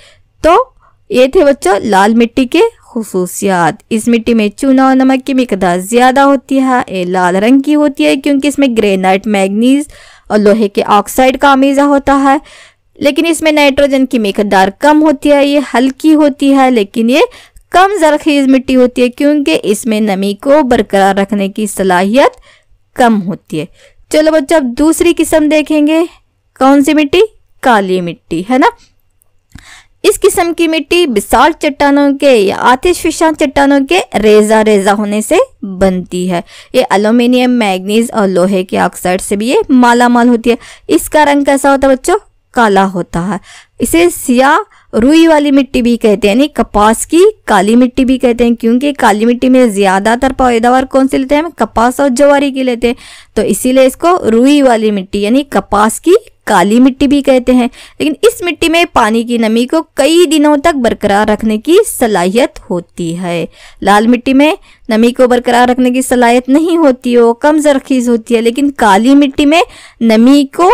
तो ये थे बच्चों लाल मिट्टी के खुसूसियात। इस मिट्टी में चूना और नमक की मिकदार ज्यादा होती है, ये लाल रंग की होती है क्योंकि इसमें ग्रेनाइट, मैग्नीज और लोहे के ऑक्साइड का आमेजा होता है। लेकिन इसमें नाइट्रोजन की मिकदार कम होती है, ये हल्की होती है, लेकिन ये कम ज़रख़ीज़ मिट्टी होती है क्योंकि इसमें नमी को बरकरार रखने की सलाहियत कम होती है। चलो बच्चों अब दूसरी किस्म देखेंगे। कौन सी मिट्टी? काली मिट्टी, है ना। इस किस्म की मिट्टी बिसाल्ट चट्टानों के या आतिशफिशा चट्टानों के रेजा रेजा होने से बनती है। ये एल्यूमिनियम, मैग्नीज और लोहे के ऑक्साइड से भी ये माला माल होती है। इसका रंग कैसा होता है बच्चों? काला होता है। इसे सिया रुई वाली मिट्टी भी कहते हैं, यानी कपास की काली मिट्टी भी कहते हैं, क्योंकि काली मिट्टी में ज्यादातर पैदावार कौन सी लेते हैं? हम कपास और ज्वारी की लेते हैं, तो इसीलिए इसको रुई वाली मिट्टी यानी कपास की काली मिट्टी भी कहते हैं। लेकिन इस मिट्टी में पानी की नमी को कई दिनों तक बरकरार रखने की सलाहियत होती है। लाल मिट्टी में नमी को बरकरार रखने की सलाहियत नहीं होती, वो कम ज़रख़ीज़ होती है। लेकिन काली मिट्टी में नमी को,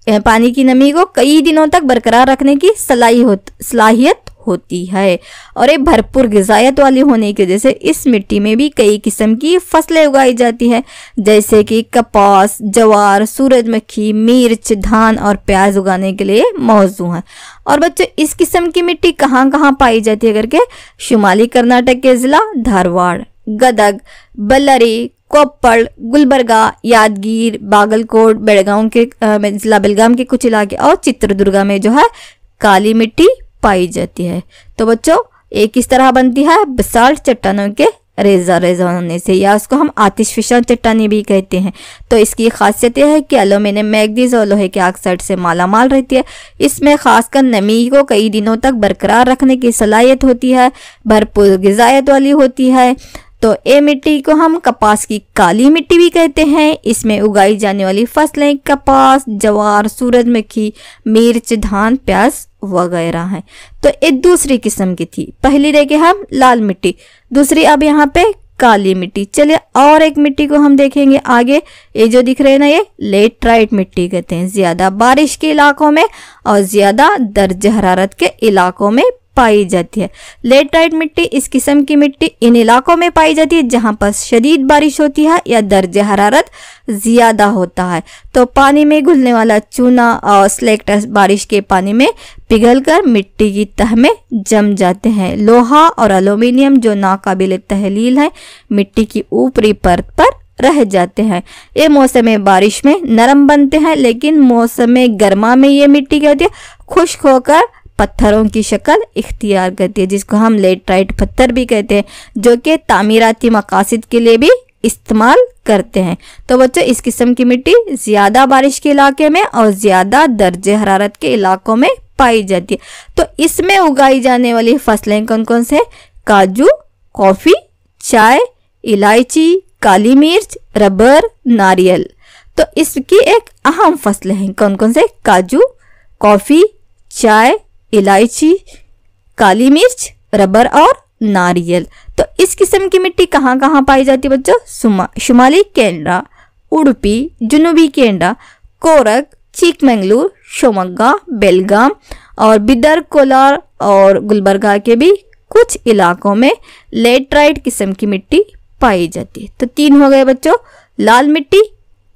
पानी की नमी को कई दिनों तक बरकरार रखने की सलाहियत होती है और ये भरपूर ग़िज़ायत वाली होने की वजह से इस मिट्टी में भी कई किस्म की फसलें उगाई जाती है, जैसे कि कपास, ज्वार, सूरजमुखी, मिर्च, धान और प्याज उगाने के लिए मौजू है। और बच्चों इस किस्म की मिट्टी कहाँ कहाँ पाई जाती है करके? शुमाली कर्नाटक के ज़िला धारवाड़, गदग, बल्लारी, कोप्पड़, गुलबर्गा, यादगीर, बागलकोट, बेलगाम के जिला बेलगाम के कुछ इलाके और चित्रदुर्गा में जो है काली मिट्टी पाई जाती है। तो बच्चों एक किस तरह बनती है? बसाल्ट चट्टानों के रेजा रेजा होने से, या उसको हम आतिशफिशा चट्टानी भी कहते हैं। तो इसकी खासियत यह है कि एल्यूमिनियम मैग्नीज और लोहे के ऑक्साइड से मालामाल रहती है। इसमें खासकर नमी को कई दिनों तक बरकरार रखने की सलाहियत होती है, भरपूर गिजायत वाली होती है। तो ये मिट्टी को हम कपास की काली मिट्टी भी कहते हैं। इसमें उगाई जाने वाली फसलें कपास, ज्वार, सूरजमुखी, मिर्च, धान, प्याज वगैरह हैं। तो ये दूसरी किस्म की थी। पहली देखे हम लाल मिट्टी, दूसरी अब यहाँ पे काली मिट्टी। चलिए और एक मिट्टी को हम देखेंगे आगे। ये जो दिख रहे हैं ना, ये लेटराइट मिट्टी कहते हैं। ज्यादा बारिश के इलाकों में और ज्यादा दर्ज हरारत के इलाकों में पाई जाती है। लेटराइट मिट्टी इस किस्म की मिट्टी इन इलाकों में पाई जाती है जहां पर शदीद बारिश होती है या दर्ज हरारत ज्यादा होता है। तो पानी में घुलने वाला चूना और स्लेक्टस बारिश के पानी में पिघलकर मिट्टी की तह में जम जाते हैं। लोहा और एल्यूमिनियम जो नाकाबिल तहलील है, मिट्टी की ऊपरी परत पर रह जाते हैं। ये मौसम बारिश में नरम बनते हैं, लेकिन मौसम गर्मा में ये मिट्टी क्या होती है, खुश्क होकर पत्थरों की शक्ल इख्तियार करती है, जिसको हम लेटराइट पत्थर भी कहते हैं, जो कि तामीराती मकासद के लिए भी इस्तेमाल करते हैं। तो बच्चों इस किस्म की मिट्टी ज्यादा बारिश के इलाके में और ज्यादा दर्जे हरारत के इलाकों में पाई जाती है। तो इसमें उगाई जाने वाली फसलें कौन कौन से? काजू, कॉफी, चाय, इलायची, काली मिर्च, रबर, नारियल। तो इसकी एक अहम फसलें हैं। कौन कौन से? काजू, कॉफी, चाय, इलायची, काली मिर्च, रबर और नारियल। तो इस किस्म की मिट्टी कहाँ कहाँ पाई जाती है बच्चों? शुमाली केरला, उडुपी, जुनूबी केरला, कोरग, चिकमंगलूर, शिवमोगा, बेलगाम और बिदर, कोलार और गुलबर्गा के भी कुछ इलाकों में लेटराइट किस्म की मिट्टी पाई जाती है। तो 3 हो गए बच्चों, लाल मिट्टी,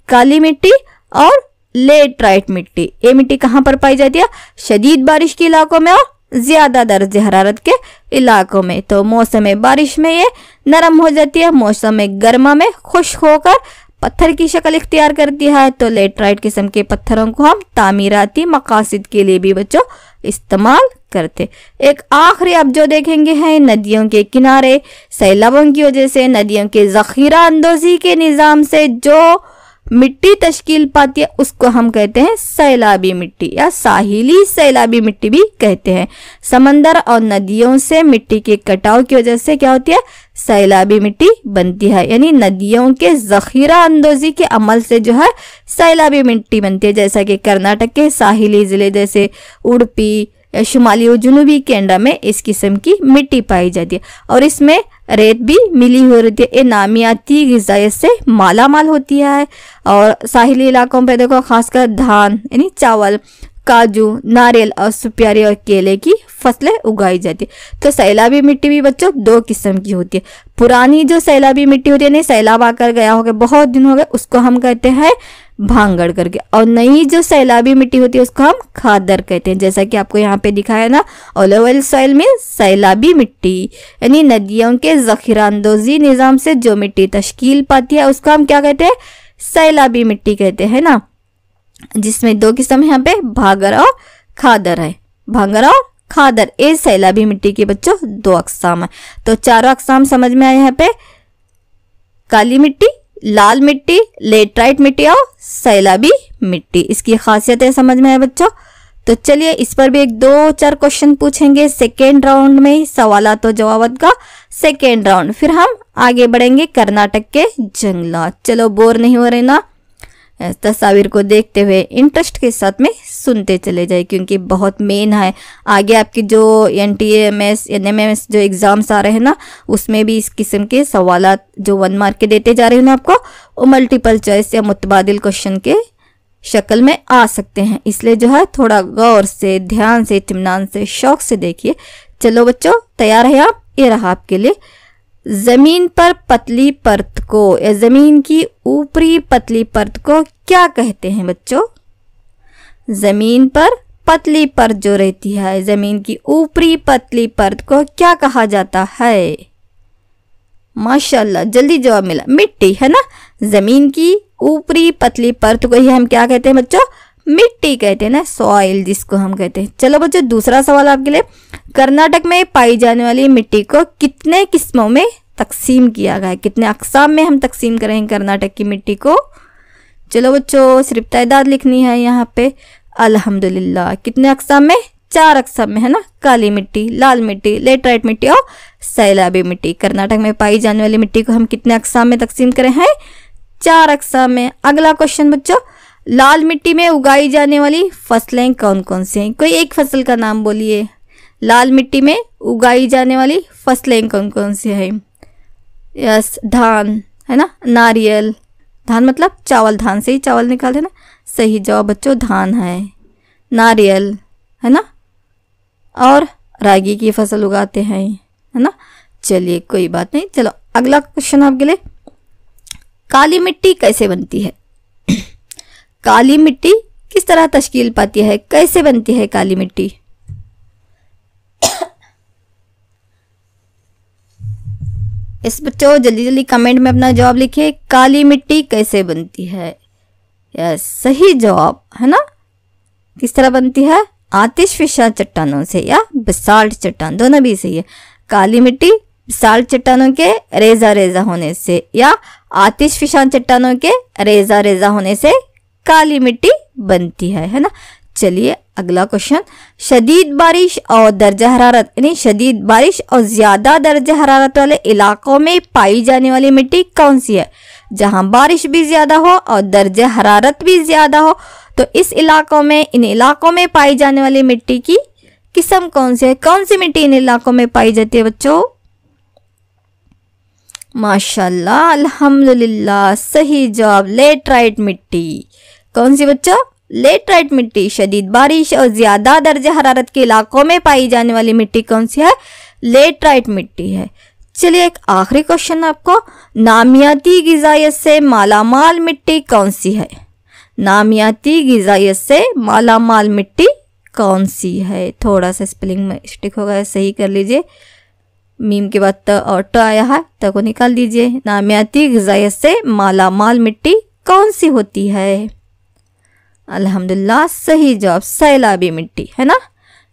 काली मिट्टी और लेटराइट मिट्टी। ये मिट्टी कहाँ पर पाई जाती है? शदीद बारिश के इलाकों में और ज्यादा दर्जे हरारत के इलाकों में। तो मौसम बारिश में ये नरम हो जाती है, मौसम गर्मा में खुश्क होकर पत्थर की शक्ल इख्तियार करती है। तो लेटराइट किस्म के पत्थरों को हम तामीराती मकासद के लिए भी बच्चों इस्तेमाल करते। एक आखिरी अब जो देखेंगे हैं, नदियों के किनारे सैलाबों की वजह से, नदियों के जखीरा अंदोजी के निज़ाम से जो मिट्टी तश्कील पाती है, उसको हम कहते हैं सैलाबी मिट्टी या साहिली सैलाबी मिट्टी भी कहते हैं। समंदर और नदियों से मिट्टी के कटाव की वजह से क्या होती है? सैलाबी मिट्टी बनती है। यानी नदियों के जखीरा अंदोजी के अमल से जो है सैलाबी मिट्टी बनती है। जैसा कि कर्नाटक के साहिली जिले जैसे उडुपी, शुमाली और जुनूबी केरला में इस किस्म की मिट्टी पाई जाती है और इसमें रेत भी मिली हुई रहती है। ये नामियाती ग़िज़ायत से माला माल होती है। और साहिली इलाकों पे देखो खासकर धान यानी चावल, काजू, नारियल और सुपारी और केले की फसलें उगाई जाती है। तो सैलाबी मिट्टी भी बच्चों 2 किस्म की होती है। पुरानी जो सैलाबी मिट्टी होती है, नहीं सैलाब आकर गया हो गया, बहुत दिन हो गए, उसको हम कहते हैं भांगड़ करके। और नई जो सैलाबी मिट्टी होती है उसको हम खादर कहते हैं। जैसा कि आपको यहाँ पे दिखाया ना, ओलेवल सॉइल में सैलाबी मिट्टी यानी नदियों के जखीरा अंदोजी निज़ाम से जो मिट्टी तश्कील पाती है उसको हम क्या कहते हैं? सैलाबी मिट्टी कहते हैं ना, जिसमें 2 किस्म यहाँ पे भांगड़ और खादर है। भांगड़ और खादर, ये सैलाबी मिट्टी के बच्चों 2 अक़साम है। तो 4 अक़साम समझ में आए यहाँ पे, काली मिट्टी, लाल मिट्टी, लेटराइट मिट्टी और सैलाबी मिट्टी। इसकी खासियतें समझ में आए बच्चों। तो चलिए इस पर भी 1-2-4 क्वेश्चन पूछेंगे सेकेंड राउंड में, सवालात और जवाबात का सेकेंड राउंड। फिर हम आगे बढ़ेंगे कर्नाटक के जंगलात। चलो बोर नहीं हो रहे ना, तस्वीर को देखते हुए इंटरेस्ट के साथ में सुनते चले जाए, क्योंकि बहुत मेन है। आगे आपकी जो NTMS NMMS जो एग्जाम्स आ रहे हैं ना, उसमें भी इस किस्म के सवालात जो 1 मार्क के देते जा रहे हैं ना आपको, वो मल्टीपल चॉइस या मुतबादिल क्वेश्चन के शक्ल में आ सकते हैं। इसलिए जो है थोड़ा गौर से, ध्यान से, इत्मीनान से, शौक से देखिए। चलो बच्चों तैयार है आप? ये रहा आपके लिए। जमीन पर पतली परत को या जमीन की ऊपरी पतली परत को क्या कहते हैं बच्चों? जमीन पर पतली परत जो रहती है, जमीन की ऊपरी पतली परत को क्या कहा जाता है? माशाल्लाह जल्दी जवाब मिला, मिट्टी है ना। जमीन की ऊपरी पतली परत को ही हम क्या कहते हैं बच्चों? मिट्टी कहते हैं ना, सॉइल जिसको हम कहते हैं। चलो बच्चों दूसरा सवाल आपके लिए, कर्नाटक में पाई जाने वाली मिट्टी को कितने किस्मों में तकसीम किया गया है, कितने अक़साम में हम तकसीम करेंगे कर्नाटक की मिट्टी को। चलो बच्चों सिर्फ तादाद लिखनी है यहाँ पे। अल्हम्दुलिल्लाह कितने अक़साम में, 4 अक़साम में है ना, काली मिट्टी, लाल मिट्टी, लेटराइट मिट्टी और सैलाबी मिट्टी। कर्नाटक में पाई जाने वाली मिट्टी को हम कितने अक़साम में तकसीम करे हैं, 4 अक़साम में। अगला क्वेश्चन बच्चों, लाल मिट्टी में उगाई जाने वाली फसलें कौन कौन सी हैं? कोई एक फसल का नाम बोलिए। लाल मिट्टी में उगाई जाने वाली फसलें कौन कौन सी हैं? यस, धान है ना, नारियल, धान मतलब चावल, धान से ही चावल निकालते ना। सही जवाब बच्चों धान है। नारियल है ना, और रागी की फसल उगाते हैं है ना। चलिए कोई बात नहीं। चलो अगला क्वेश्चन आपके लिए, काली मिट्टी कैसे बनती है? काली मिट्टी किस तरह तश्कील पाती है, कैसे बनती है काली मिट्टी? इस बच्चों जल्दी जल्दी कमेंट में अपना जवाब लिखिए, काली मिट्टी कैसे बनती है। यस, सही जवाब है ना। किस तरह बनती है? आतिशफिशा चट्टानों से या बसाल्ट चट्टान, दोनों भी सही है। काली मिट्टी बसाल्ट चट्टानों के रेजा रेजा होने से या आतिशफिशा चट्टानों के रेजा रेजा होने से काली मिट्टी बनती है ना। चलिए अगला क्वेश्चन, शदीद बारिश और दर्जा हरारत यानी शदीद बारिश और ज्यादा दर्जा हरारत वाले इलाकों में पाई जाने वाली मिट्टी कौन सी है? जहां बारिश भी ज्यादा हो और दर्जा हरारत भी ज्यादा हो, तो इस इलाकों में, इन इलाकों में पाई जाने वाली मिट्टी की किस्म कौन सी है? कौन सी मिट्टी इन इलाकों में पाई जाती है बच्चों? माशाल्लाह, अल्हम्दुलिल्लाह, सही जवाब लेटराइट मिट्टी। कौन सी बच्चों? लेटराइट मिट्टी। शदीद बारिश और ज्यादा दर्जा हरारत के इलाकों में पाई जाने वाली मिट्टी कौन सी है? लेटराइट मिट्टी है। चलिए एक आखिरी क्वेश्चन आपको, नामियाती गिजायत से मालामाल मिट्टी कौन सी है? नामियाती गिजायत से मालामाल मिट्टी कौन सी है? थोड़ा सा स्पेलिंग में मिस्टेक हो गया, सही कर लीजिए। मीम के बाद त और ट आया है, त को निकाल दीजिए। नामियाती गिजायत से मालामाल मिट्टी कौन सी होती है? अल्हम्दुलिल्लाह, सही जवाब सैलाबी मिट्टी है ना।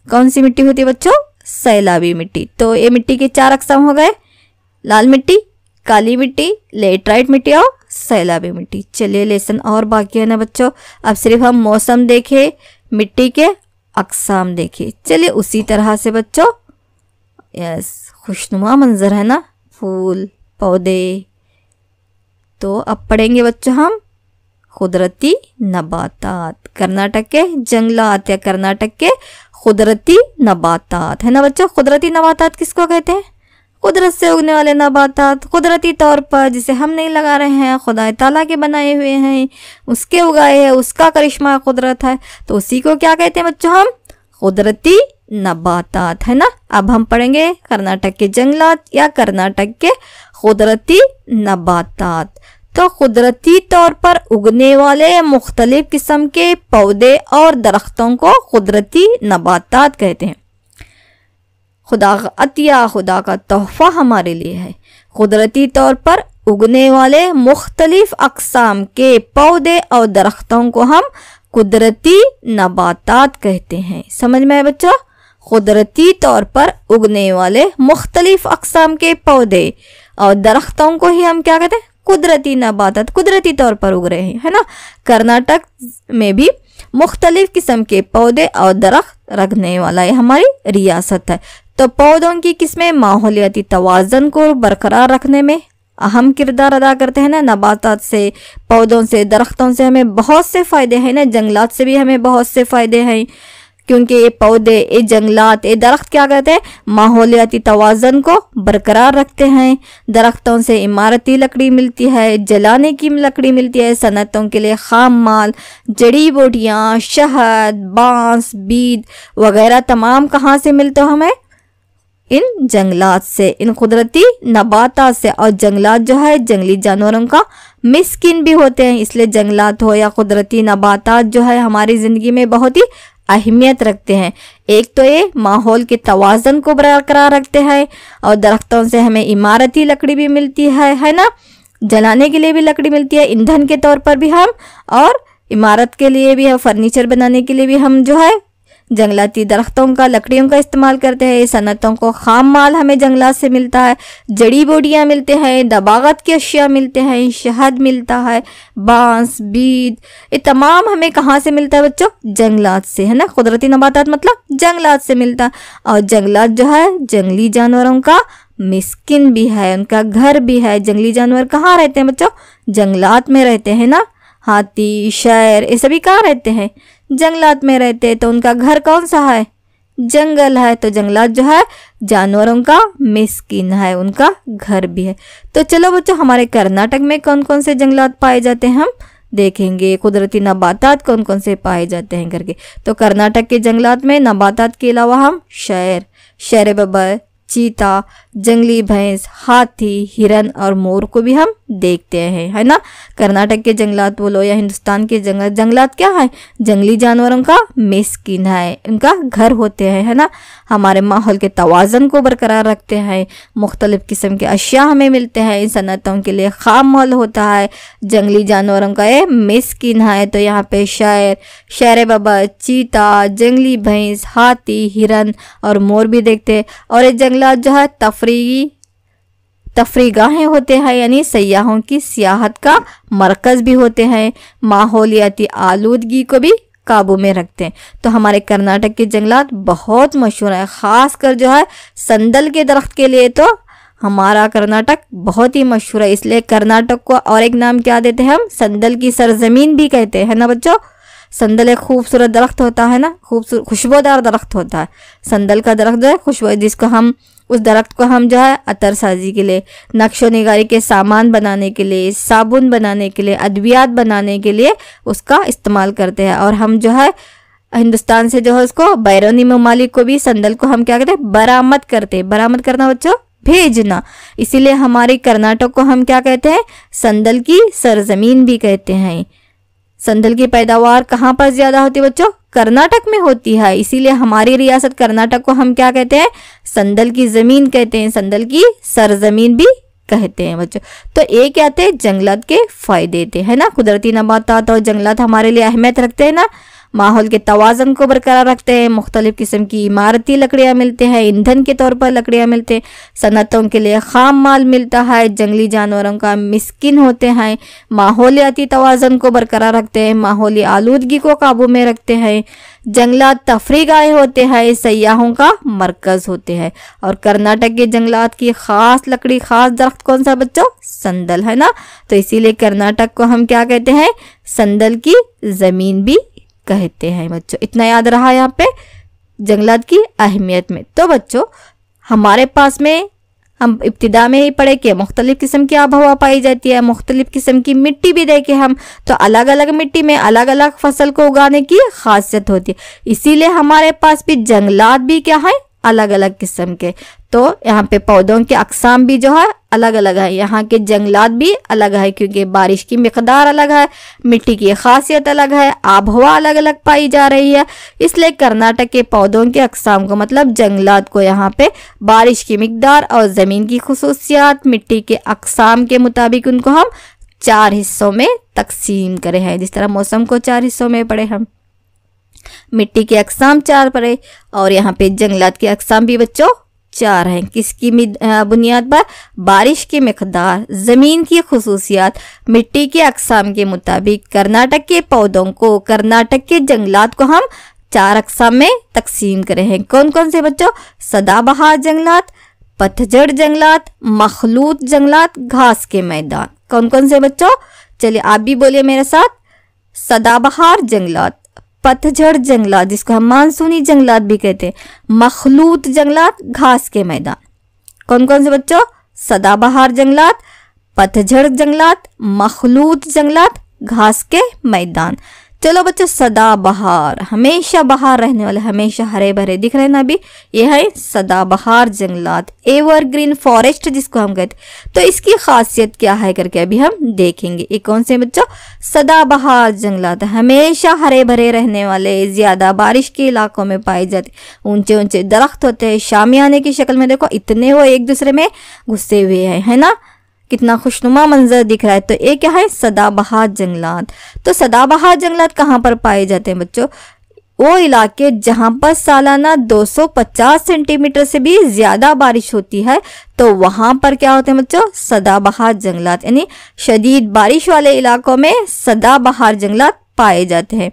कौन सी मिट्टी होती है बच्चों? सैलाबी मिट्टी। तो ये मिट्टी के 4 अक़साम हो गए, लाल मिट्टी, काली मिट्टी, लेटराइट मिट्टी और सैलाबी मिट्टी। चलिए लेसन और बाकी है ना बच्चों। अब सिर्फ हम मौसम देखे, मिट्टी के अक़साम देखे। चलिए उसी तरह से बच्चों, यस, खुशनुमा मंजर है ना, फूल पौधे। तो अब पढ़ेंगे बच्चों हम कुदरती नबातात, कर्नाटक के जंगलात या कर्नाटक के कुदरती नबातात है ना बच्चों। कुदरती नबातात किसको कहते हैं? कुदरत से उगने वाले नबातात, कुदरती तौर पर जिसे हम नहीं लगा रहे हैं, खुदा ताला के बनाए हुए हैं, उसके उगाए हैं, उसका करिश्मा कुदरत है, तो उसी को क्या कहते हैं बच्चों? हम कुदरती नबातात है ना। अब हम पढ़ेंगे कर्नाटक के जंगलात या कर्नाटक के कुदरती नबातात। तो कुदरती तौर पर उगने वाले मुख्तलिफ किस्म के पौधे और दरख्तों को कुदरती नबातात कहते हैं। खुदा का अतिया, खुदा का तोहफा हमारे लिए है। कुदरती तौर पर उगने वाले मुख्तलिफ अक़साम के पौधे और दरख्तों को हम कुदरती नबातात कहते हैं। समझ में आए बच्चों? कुदरती तौर पर उगने वाले मुख्तलिफ अक़साम के पौधे और दरख्तों को ही हम क्या कहते हैं? कुदरती नबातात, कुदरती तौर पर उग रहे हैं है ना। कर्नाटक में भी मुख्तलिफ किस्म के पौधे और दरख्त रखने वाला ये हमारी रियासत है। तो पौधों की किस्में माहौलियाती तवाज़न को बरकरार रखने में अहम किरदार अदा करते हैं ना। नबातात से, पौधों से, दरख्तों से हमें बहुत से फ़ायदे हैं ना। जंगलात से भी हमें बहुत से फ़ायदे हैं, क्योंकि ये पौधे, ये जंगलात, ये दरख्त क्या करते हैं? माहौलियाती तवाज़न को बरकरार रखते हैं। दरख्तों से इमारती लकड़ी मिलती है, जलाने की लकड़ी मिलती है, सनतों के लिए खाम माल, जड़ी बूटियाँ, शहद, बांस, बीद वगैरह तमाम कहाँ से मिलते हो हमें? इन जंगलात से, इन कुदरती नबातात से। और जंगलात जो है जंगली जानवरों का मिस्किन भी होते हैं, इसलिए जंगलात हो या कुदरती नबातात जो है हमारी ज़िंदगी में बहुत ही अहमियत रखते हैं। एक तो ये माहौल के तवाज़न को बरकरार रखते हैं, और दरख्तों से हमें इमारती लकड़ी भी मिलती है ना। जलाने के लिए भी लकड़ी मिलती है, ईंधन के तौर पर भी हम, और इमारत के लिए भी, फर्नीचर बनाने के लिए भी हम जो है जंगलाती दरख्तों का, लकड़ियों का इस्तेमाल करते हैं। सनतों को खाम माल हमें जंगलात से मिलता है, जड़ी बूटियाँ मिलते हैं, दबागत की अशिया मिलते हैं, शहद मिलता है, बांस, बीज, ये तमाम हमें कहाँ से मिलता है बच्चों? जंगलात से, है ना। कुदरती नबातात मतलब जंगलात से मिलता है। और जंगलात जो है जंगली जानवरों का मिस्किन भी है, उनका घर भी है। जंगली जानवर कहाँ रहते हैं बच्चों? जंगलात में रहते हैं ना। हाथी, शेर, ये सभी कहाँ रहते हैं? जंगलात में रहते हैं। तो उनका घर कौन सा है? जंगल है। तो जंगलात जो है जानवरों का मिस्किन है, उनका घर भी है। तो चलो बच्चों, हमारे कर्नाटक में कौन कौन से जंगलात पाए जाते हैं हम देखेंगे, कुदरती नबातात कौन कौन से पाए जाते हैं करके। तो कर्नाटक के जंगलात में नबातात के अलावा हम शेर बबर, चीता, जंगली भैंस, हाथी, हिरन और मोर को भी हम देखते हैं, है ना। कर्नाटक के जंगलात बोलो या हिंदुस्तान के जंगलात क्या है? जंगली जानवरों का मिस्किन है, उनका घर होते हैं, है ना। हमारे माहौल के तवाज़न को बरकरार रखते हैं। मुख्तलिफ किस्म के अशिया हमें मिलते हैं। इन सनतों के लिए खाम माल होता है। जंगली जानवरों का ये मिस्किन है। तो यहाँ पे शेर बबर, चीता, जंगली भैंस, हाथी, हिरन और मोर भी देखते हैं। और ये जंगलात जो है तफरीगाहें होते हैं, यानी सयाहों की सियाहत का मरकज़ भी होते हैं। माहौलियाती आलूदगी को भी काबू में रखते हैं। तो हमारे कर्नाटक के जंगलात बहुत मशहूर है, ख़ास कर जो है संदल के दरख्त के लिए तो हमारा कर्नाटक बहुत ही मशहूर है। इसलिए कर्नाटक को और एक नाम क्या देते हैं हम? संदल की सरजमीन भी कहते हैं ना बच्चों। संदल एक खूबसूरत दरख्त होता है ना, खुशबूदार दरख्त होता है। संदल का दरख्त जो है खुशबू, जिसको हम उस दरख्त को हम जो है अतर साजी के लिए, नक्शो निगारी के सामान बनाने के लिए, साबुन बनाने के लिए, अद्वियात बनाने के लिए उसका इस्तेमाल करते हैं। और हम जो है हिंदुस्तान से जो है उसको बैरूनी ममालिक को भी संदल को हम क्या कहते हैं? बरामद करते हैं। बरामद करना बच्चों, भेजना। इसीलिए हमारे कर्नाटक को हम क्या कहते हैं? संदल की सरजमीन भी कहते हैं। संदल की पैदावार कहाँ पर ज्यादा होती है बच्चों? कर्नाटक में होती है। इसीलिए हमारी रियासत कर्नाटक को हम क्या कहते हैं? संदल की जमीन कहते हैं, संदल की सरजमीन भी कहते हैं बच्चों। तो ये क्या थे? जंगलात के फायदे थे, है ना। कुदरती नबातात और जंगलात हमारे लिए अहमियत रखते हैं ना। माहौल के तवाज़न को बरकरार रखते हैं। मुख्तलिफ किस्म की इमारती लकड़ियाँ मिलते हैं, ईंधन के तौर पर लकड़ियाँ मिलते हैं। सनतों के लिए खाम माल मिलता है। जंगली जानवरों का मिस्किन होते हैं। माहौलियाती तवाज़न को बरकरार रखते हैं। माहौली आलूदगी को काबू में रखते हैं। जंगलात तफरीगाहें होते हैं, सयाहों का मरकज़ होते हैं। और कर्नाटक के जंगलात की ख़ास लकड़ी, ख़ास दरख्त कौन सा बच्चों? संदल, है ना। तो इसीलिए कर्नाटक को हम क्या कहते हैं? संदल की ज़मीन भी कहते हैं बच्चों। इतना याद रहा यहाँ पे जंगलात की अहमियत में। तो बच्चों, हमारे पास में हम इब्तिदा में ही पढ़े कि मुख्तलिफ किस्म की आबहवा पाई जाती है, मुख्तलिफ किस्म की मिट्टी भी देखे हम। तो अलग अलग मिट्टी में अलग अलग फसल को उगाने की खासियत होती है। इसीलिए हमारे पास भी जंगलात भी क्या है? अलग अलग किस्म के। तो यहाँ पे पौधों के अकसाम भी जो है अलग अलग है। यहाँ के जंगलात भी अलग है, क्योंकि बारिश की मिकदार अलग है, मिट्टी की खासियत अलग है, आबहवा अलग अलग पाई जा रही है। इसलिए कर्नाटक के पौधों के अकसाम को मतलब जंगलात को यहाँ पे बारिश की मिकदार और ज़मीन की खुसूसियात, मिट्टी के अकसाम के मुताबिक उनको हम 4 हिस्सों में तकसीम करे हैं। जिस तरह मौसम को 4 हिस्सों में पढ़े हम, मिट्टी के अकसाम 4 पढ़े, और यहाँ पे जंगलात के अकसाम भी बच्चों 4 हैं। किसकी बुनियाद पर? बारिश की मिकदार, ज़मीन की खुसूसियात, मिट्टी के अकसाम के मुताबिक कर्नाटक के पौधों को, कर्नाटक के जंगलात को हम 4 अकसाम में तकसीम करे हैं। कौन कौन से बच्चों? सदाबहार जंगलात, पतझड़ जंगलात, मखलूत जंगलात, घास के मैदान। कौन कौन से बच्चों? चलिए आप भी बोलिए मेरे साथ। सदाबहार जंगलात, पतझड़ जंगलात जिसको हम मानसूनी जंगलात भी कहते हैं, मखलूत जंगलात, घास के मैदान। कौन कौन से बच्चों? सदाबहार जंगलात, पतझड़ जंगलात, मखलूत जंगलात, घास के मैदान। चलो बच्चों, सदाबहार हमेशा बाहर रहने वाले, हमेशा हरे भरे दिख रहे हैं ना अभी, ये है सदाबहार जंगलात, एवरग्रीन फॉरेस्ट जिसको हम कहते हैं। तो इसकी खासियत क्या है करके अभी हम देखेंगे। ये कौन से बच्चों? सदाबहार जंगलात हमेशा हरे भरे रहने वाले, ज्यादा बारिश के इलाकों में पाए जाते, ऊंचे ऊंचे दरख्त होते हैं, शामियाने की शक्ल में। देखो इतने वो एक दूसरे में घुसे हुए हैं, है ना, कितना खुशनुमा मंजर दिख रहा है। तो ये क्या है? सदाबहार जंगलात। तो सदाबहार जंगलात कहाँ पर पाए जाते हैं बच्चों? वो इलाके जहां पर सालाना 250 सेंटीमीटर से भी ज्यादा बारिश होती है, तो वहां पर क्या होते हैं बच्चों, सदाबहार जंगलात, यानी शदीद बारिश वाले इलाकों में सदाबहार जंगलात पाए जाते हैं।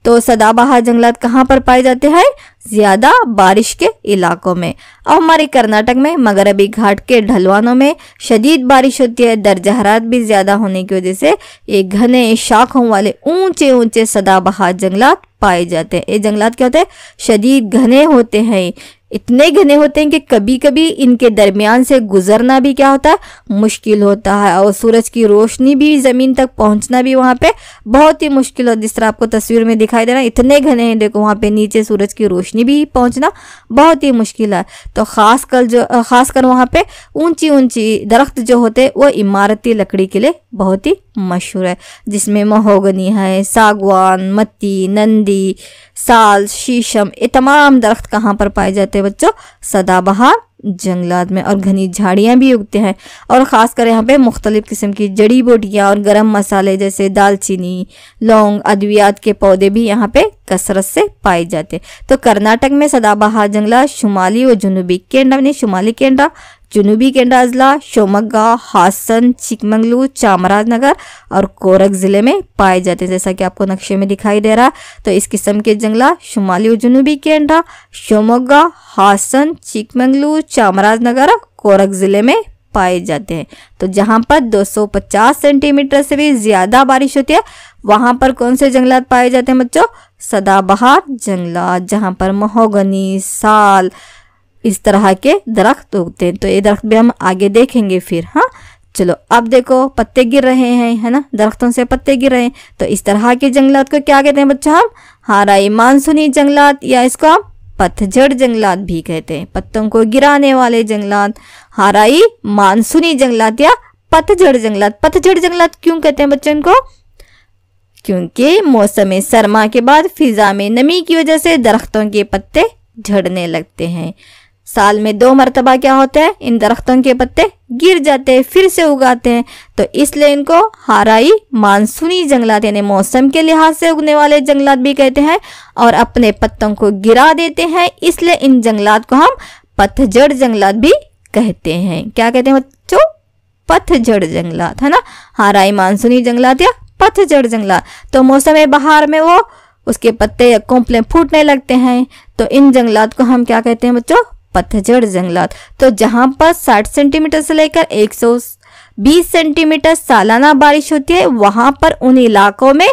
तो सदाबहार जंगलात कहाँ पर पाए जाते हैं, ज्यादा बारिश के इलाकों में। और हमारे कर्नाटक में मगरबी घाट के ढलवानों में शदीद बारिश होती है। दर्जा हरारत भी ज्यादा होने की वजह से ये घने शाखों वाले ऊंचे ऊंचे सदाबहार जंगलात पाए जाते हैं। ये जंगलात क्या होते हैं, शदीद घने होते हैं, इतने घने होते हैं कि कभी कभी इनके दरमियान से गुजरना भी क्या होता है, मुश्किल होता है। और सूरज की रोशनी भी ज़मीन तक पहुंचना भी वहाँ पे बहुत ही मुश्किल हो, जिस तरह आपको तस्वीर में दिखाई दे रहा है, इतने घने हैं, देखो वहाँ पे नीचे सूरज की रोशनी भी पहुंचना बहुत ही मुश्किल है। तो खासकर वहाँ पे ऊंची ऊंची दरख्त जो होते हैं वो इमारती लकड़ी के लिए बहुत ही मशहूर है, जिसमें महोगनी है, सागवान, मत्ती, नंदी, साल, शीशम, ये तमाम दरख्त कहाँ पर पाए जाते हैं बच्चों, सदाबहार जंगलात में। और घनी झाड़ियाँ भी उगते हैं। और ख़ासकर यहाँ पे मुख्तलिफ किस्म की जड़ी बूटियाँ और गरम मसाले जैसे दालचीनी, लौंग, अद्वियात के पौधे भी यहाँ पे कसरत से पाए जाते हैं। तो कर्नाटक में सदाबहार जंगलात शुमाली और जुनूबी केंद्र, यानी शुमाली केंद्र, जुनूबी केंद्र अजला, शिवमोग्गा, हासन, चिकमंगलूर, चामराजनगर और कोरग जिले में पाए जाते हैं, जैसा कि आपको नक्शे में दिखाई दे रहा है। तो इस किस्म के जंगलात शुमाली और जुनूबी केंद्र, शिवमोग्गा, हासन, चिकमंगलूर, चामराजनगर, कोरग जिले में पाए जाते हैं। तो जहां पर 250 सेंटीमीटर से भी ज्यादा बारिश होती है, वहां पर कौन से जंगलात पाए जाते हैं बच्चों, सदाबहार जंगलात, जहां पर महोगनी, साल, इस तरह के दरख्त उगते हैं। तो ये दरख्त भी हम आगे देखेंगे फिर। हाँ चलो, अब देखो पत्ते गिर रहे हैं, है ना, दरख्तों से पत्ते गिर रहे हैं। तो इस तरह के जंगलात को क्या कहते हैं बच्चों, हम हाराई मानसूनी जंगलात, या इसको हम पतझड़ जंगलात भी कहते हैं। पत्तों को गिराने वाले जंगलात हाराई मानसूनी जंगलात या पतझड़ जंगलात। पतझड़ जंगलात क्यों कहते हैं बच्चों इनको, क्योंकि मौसम सरमा के बाद फिजा में नमी की वजह से दरख्तों के पत्ते झड़ने लगते हैं। साल में 2 मरतबा क्या होता है, इन दरख्तों के पत्ते गिर जाते हैं, फिर से उगाते हैं। तो इसलिए इनको हाराई मानसूनी जंगलात यानी मौसम के लिहाज से उगने वाले जंगलात भी कहते हैं। और अपने पत्तों को गिरा देते हैं, इसलिए इन जंगलात को हम पतझड़ जंगलात भी कहते हैं। क्या कहते हैं बच्चों, पतझड़ जंगलात, है ना, हाराई मानसूनी जंगलात या पतझड़ जंगलात। तो मौसम बहार में वो उसके पत्ते कोंपले फूटने लगते हैं। तो इन जंगलात को हम क्या कहते हैं बच्चों, पतझड़ जंगलात। तो जहां पर 60 सेंटीमीटर से लेकर 120 सेंटीमीटर सालाना बारिश होती है, वहां पर उन इलाकों में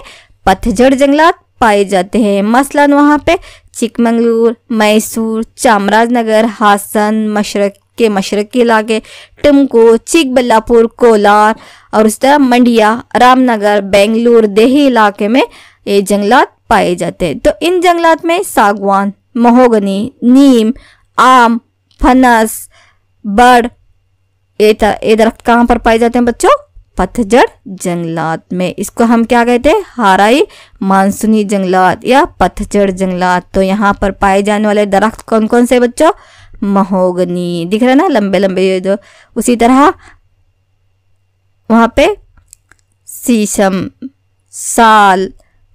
पतझड़ जंगलात पाए जाते हैं। मसलन वहां पे चिकमंगलूर, मैसूर, चामराजनगर, हासन, मशरक के इलाके, टुमको, चिकबल्लापुर, कोलार और उस तरह मंडिया, रामनगर, बेंगलुर, देही इलाके में ये जंगलात पाए जाते हैं। तो इन जंगलात में सागवान, महोगनी, नीम, आम, फनस, बड़, ये दरख्त कहाँ पर पाए जाते हैं बच्चों, पतझड़ जंगलात में। इसको हम क्या कहते हैं, हाराई मानसूनी जंगलात या पतझड़ जंगलात। तो यहाँ पर पाए जाने वाले दरख्त कौन कौन से बच्चों, महोगनी दिख रहा है ना, लंबे लंबे जो, उसी तरह वहाँ पे शीशम, साल,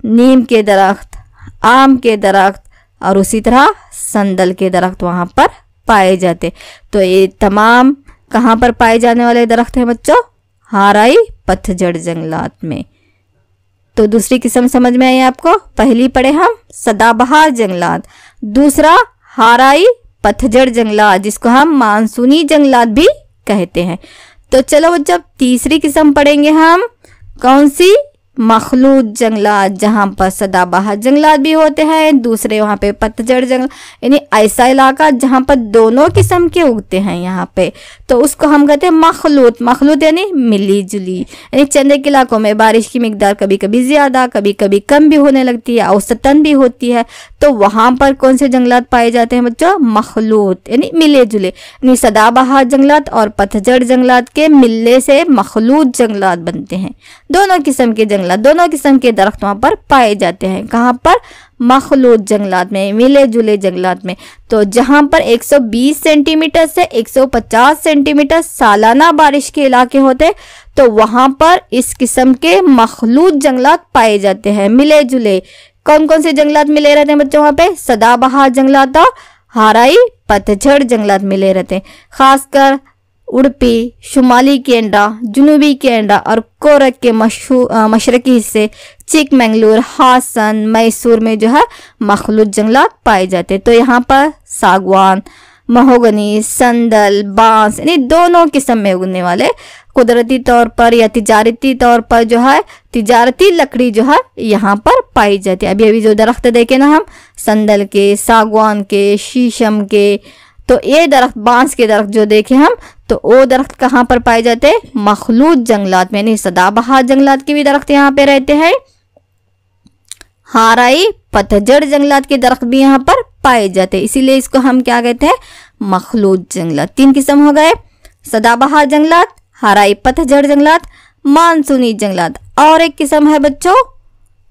नीम के दरख्त, आम के दरख्त और उसी तरह संदल के दरख्त वहाँ पर पाए जाते। तो ये तमाम कहाँ पर पाए जाने वाले दरख्त हैं बच्चों, हाराई पतझड़ जंगलात में। तो दूसरी किस्म समझ में आई आपको, पहली पढ़े हम सदाबहार जंगलात, दूसरा हाराई पतझड़ जंगलात जिसको हम मानसूनी जंगलात भी कहते हैं। तो चलो बच्चों तीसरी किस्म पढ़ेंगे हम, कौन सी, मखलूत जंगलात, जहाँ पर सदाबहार जंगलात भी होते हैं, दूसरे वहाँ पे पतझड़ जंगल, यानी ऐसा इलाका जहाँ पर दोनों किस्म के उगते हैं यहाँ पे, तो उसको हम कहते हैं मखलूत। मखलूत यानी मिली जुली, यानी चंद के इलाकों में बारिश की मिकदार कभी कभी ज्यादा कभी कभी कम भी होने लगती है, औसतन भी होती है। तो वहाँ पर कौन से जंगलात पाए जाते हैं बच्चों, मखलूत यानी मिले जुले, यानी सदाबहार जंगलात और पतझड़ जंगलात के मिलने से मखलूत जंगलात बनते हैं। दोनों किस्म के दोनों किस्म के दरख्त वहां पर पाए जाते हैं। कहाँ पर, मखलूत जंगलात में, मिले जुले जंगलात में। तो जहां पर 120 सेंटीमीटर से 150 सेंटीमीटर सालाना बारिश के इलाके होते, तो वहां पर इस किस्म के मखलूत जंगलात पाए जाते हैं, मिले जुले कौन कौन से जंगलात मिले रहते हैं बच्चों वहाँ पे? सदाबहार जंगलात और हाराई पतझड़ जंगलात मिले रहते हैं। खासकर उडुपी, शुमाली कैनडा, जुनूबी कैनडा और कोरग के मशरकी हिस्से, चिकमंगलूर, हासन, मैसूर में जो है मखलूत जंगलात पाए जाते हैं। तो यहाँ पर सागवान, महोगनी, संदल, बांस यानी दोनों किस्म में उगने वाले कुदरती तौर पर या तिजारती तौर पर जो है तिजारती लकड़ी जो है यहाँ पर पाई जाती है। अभी अभी जो दरख्त देखे ना हम, संदल के, सागवान के, शीशम के, तो ये दरख्त, बांस के दरख्त जो देखे हम, तो वो दरख्त कहाँ पर पाए जाते हैं? मखलूत जंगलात में, यानी सदाबहार जंगलात के भी दरख्त यहाँ पे रहते हैं। हाराई पतझड़ जंगलात के दरख्त भी यहाँ पर पाए जाते हैं, इसीलिए इसको हम क्या कहते हैं? मखलूत जंगलात। 3 किस्म हो गए, सदाबहार जंगलात, हाराई पतझड़ जंगलात, मानसूनी जंगलात। और एक किस्म है बच्चों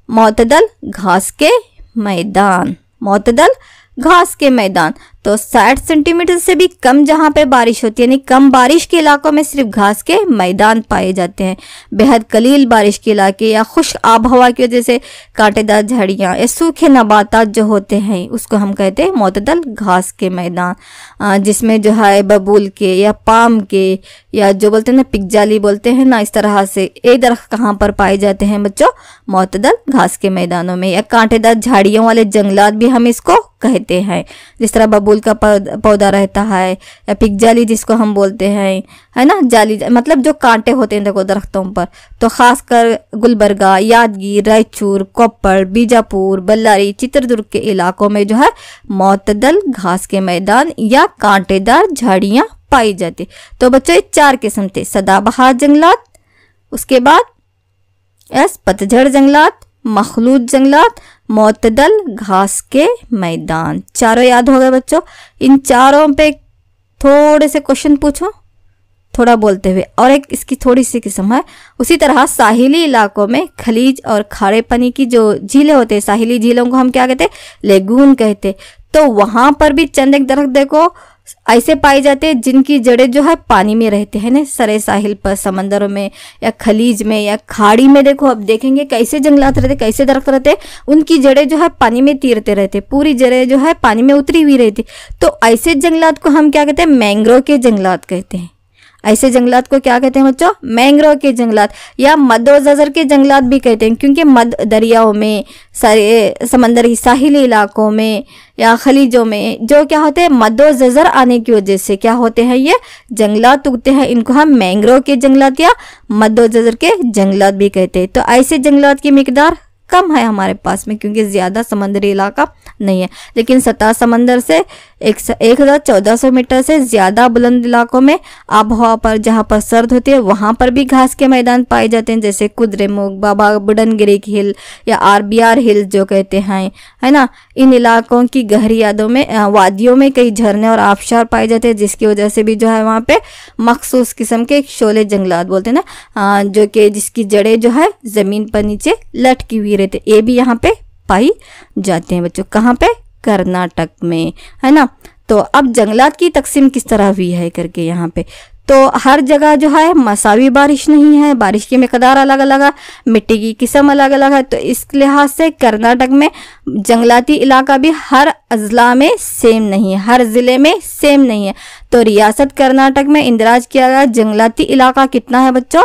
मोतदल घास के मैदान। मोतदल घास के मैदान तो 60 सेंटीमीटर से भी कम जहाँ पे बारिश होती है, यानी कम बारिश के इलाकों में सिर्फ घास के मैदान पाए जाते हैं। बेहद कलील बारिश के इलाके या खुश्क आब हवा की वजह से कांटेदार झाड़ियाँ या सूखे नबातात जो होते हैं उसको हम कहते हैं मोतदल घास के मैदान, जिसमें जो है बबूल के या पाम के या जो बोलते हैं ना पिकजाली बोलते हैं ना, इस तरह से ये दरख्त कहाँ पर पाए जाते हैं बच्चों? मोतदल घास के मैदानों में। या कांटेदार झाड़ियों वाले जंगलात भी हम इसको कहते हैं, जिस तरह बबूल का पौधा रहता है या पिकजाली जिसको हम बोलते हैं, है ना, जाली मतलब जो कांटे होते हैं देखो दरख्तों पर। तो खासकर गुलबर्गा, यादगीर, रायचूर, कोप्पड़, बीजापुर, बल्लारी, चित्रदुर्ग के इलाकों में जो है मोतदल घास के मैदान या कांटेदार झाड़ियाँ पाई जाती। तो बच्चों ये 4 किस्म थे, सदाबहार जंगलात, उसके बाद पतझड़ जंगलात, मखलूत जंगलात, मोतदल घास के मैदान। चारों याद हो गए बच्चों? इन चारों पे थोड़े से क्वेश्चन पूछो थोड़ा बोलते हुए। और एक इसकी थोड़ी सी किस्म है, उसी तरह साहिली इलाकों में खलीज और खारे पानी की जो झीलें होते हैं, साहिली झीलों को हम क्या कहते हैं? लेगून कहते। तो वहां पर भी चंद एक दरख्त देखो ऐसे पाए जाते हैं जिनकी जड़ें जो है पानी में रहते हैं ना, सरे साहिल पर, समंदरों में या खलीज में या खाड़ी में। देखो अब देखेंगे कैसे जंगलात रहते, कैसे दरख्त रहते, उनकी जड़ें जो है पानी में तीरते रहते, पूरी जड़ें जो है पानी में उतरी हुई रहती। तो ऐसे जंगलात को हम क्या कहते हैं? मैंग्रोव के जंगलात कहते हैं। ऐसे जंगलात को क्या कहते हैं बच्चों? मैंग्रोव के जंगलात या मद्दोजर के जंगलात भी कहते हैं, क्योंकि मद दरियाओं में, सारे समंदरी साहिली इलाकों में या खलीजों में जो क्या होते हैं मद्दोजर आने की वजह से क्या होते हैं ये जंगलात उगते हैं, इनको हम मैंग्रोव के जंगलात या मद्दोजर के जंगलात भी कहते हैं। तो ऐसे जंगलात की मिकदार कम है हमारे पास में, क्योंकि ज़्यादा समुद्री इलाका नहीं है। लेकिन सतह समंदर से 1400 मीटर से ज़्यादा बुलंद इलाकों में आबहवा पर जहाँ पर सर्द होती है वहाँ पर भी घास के मैदान पाए जाते हैं, जैसे कुद्रेमुख, बाबा बुडनगिरी हिल या आरबीआर हिल जो कहते हैं, है ना। इन इलाकों की गहरी वादियों में कई झरने और आबशार पाए जाते हैं, जिसकी वजह से भी जो है वहाँ पे मखसूस किस्म के शोले जंगलात बोलते हैं ना, जो कि जिसकी जड़ें जो है ज़मीन पर नीचे लटकी हुई रहती, ये भी यहाँ पे पाई जाते हैं बच्चों। कहाँ पे? कर्नाटक में, है ना। तो अब जंगलात की तकसीम किस तरह हुई है करके यहाँ पे, तो हर जगह जो है मसावी बारिश नहीं है, बारिश की मिकदार अलग अलग है, मिट्टी की किस्म अलग अलग है। तो इस लिहाज से कर्नाटक में जंगलाती इलाका भी हर अजला में सेम नहीं है, हर ज़िले में सेम नहीं है। तो रियासत कर्नाटक में इंदराज किया गया जंगलाती इलाका कितना है बच्चों?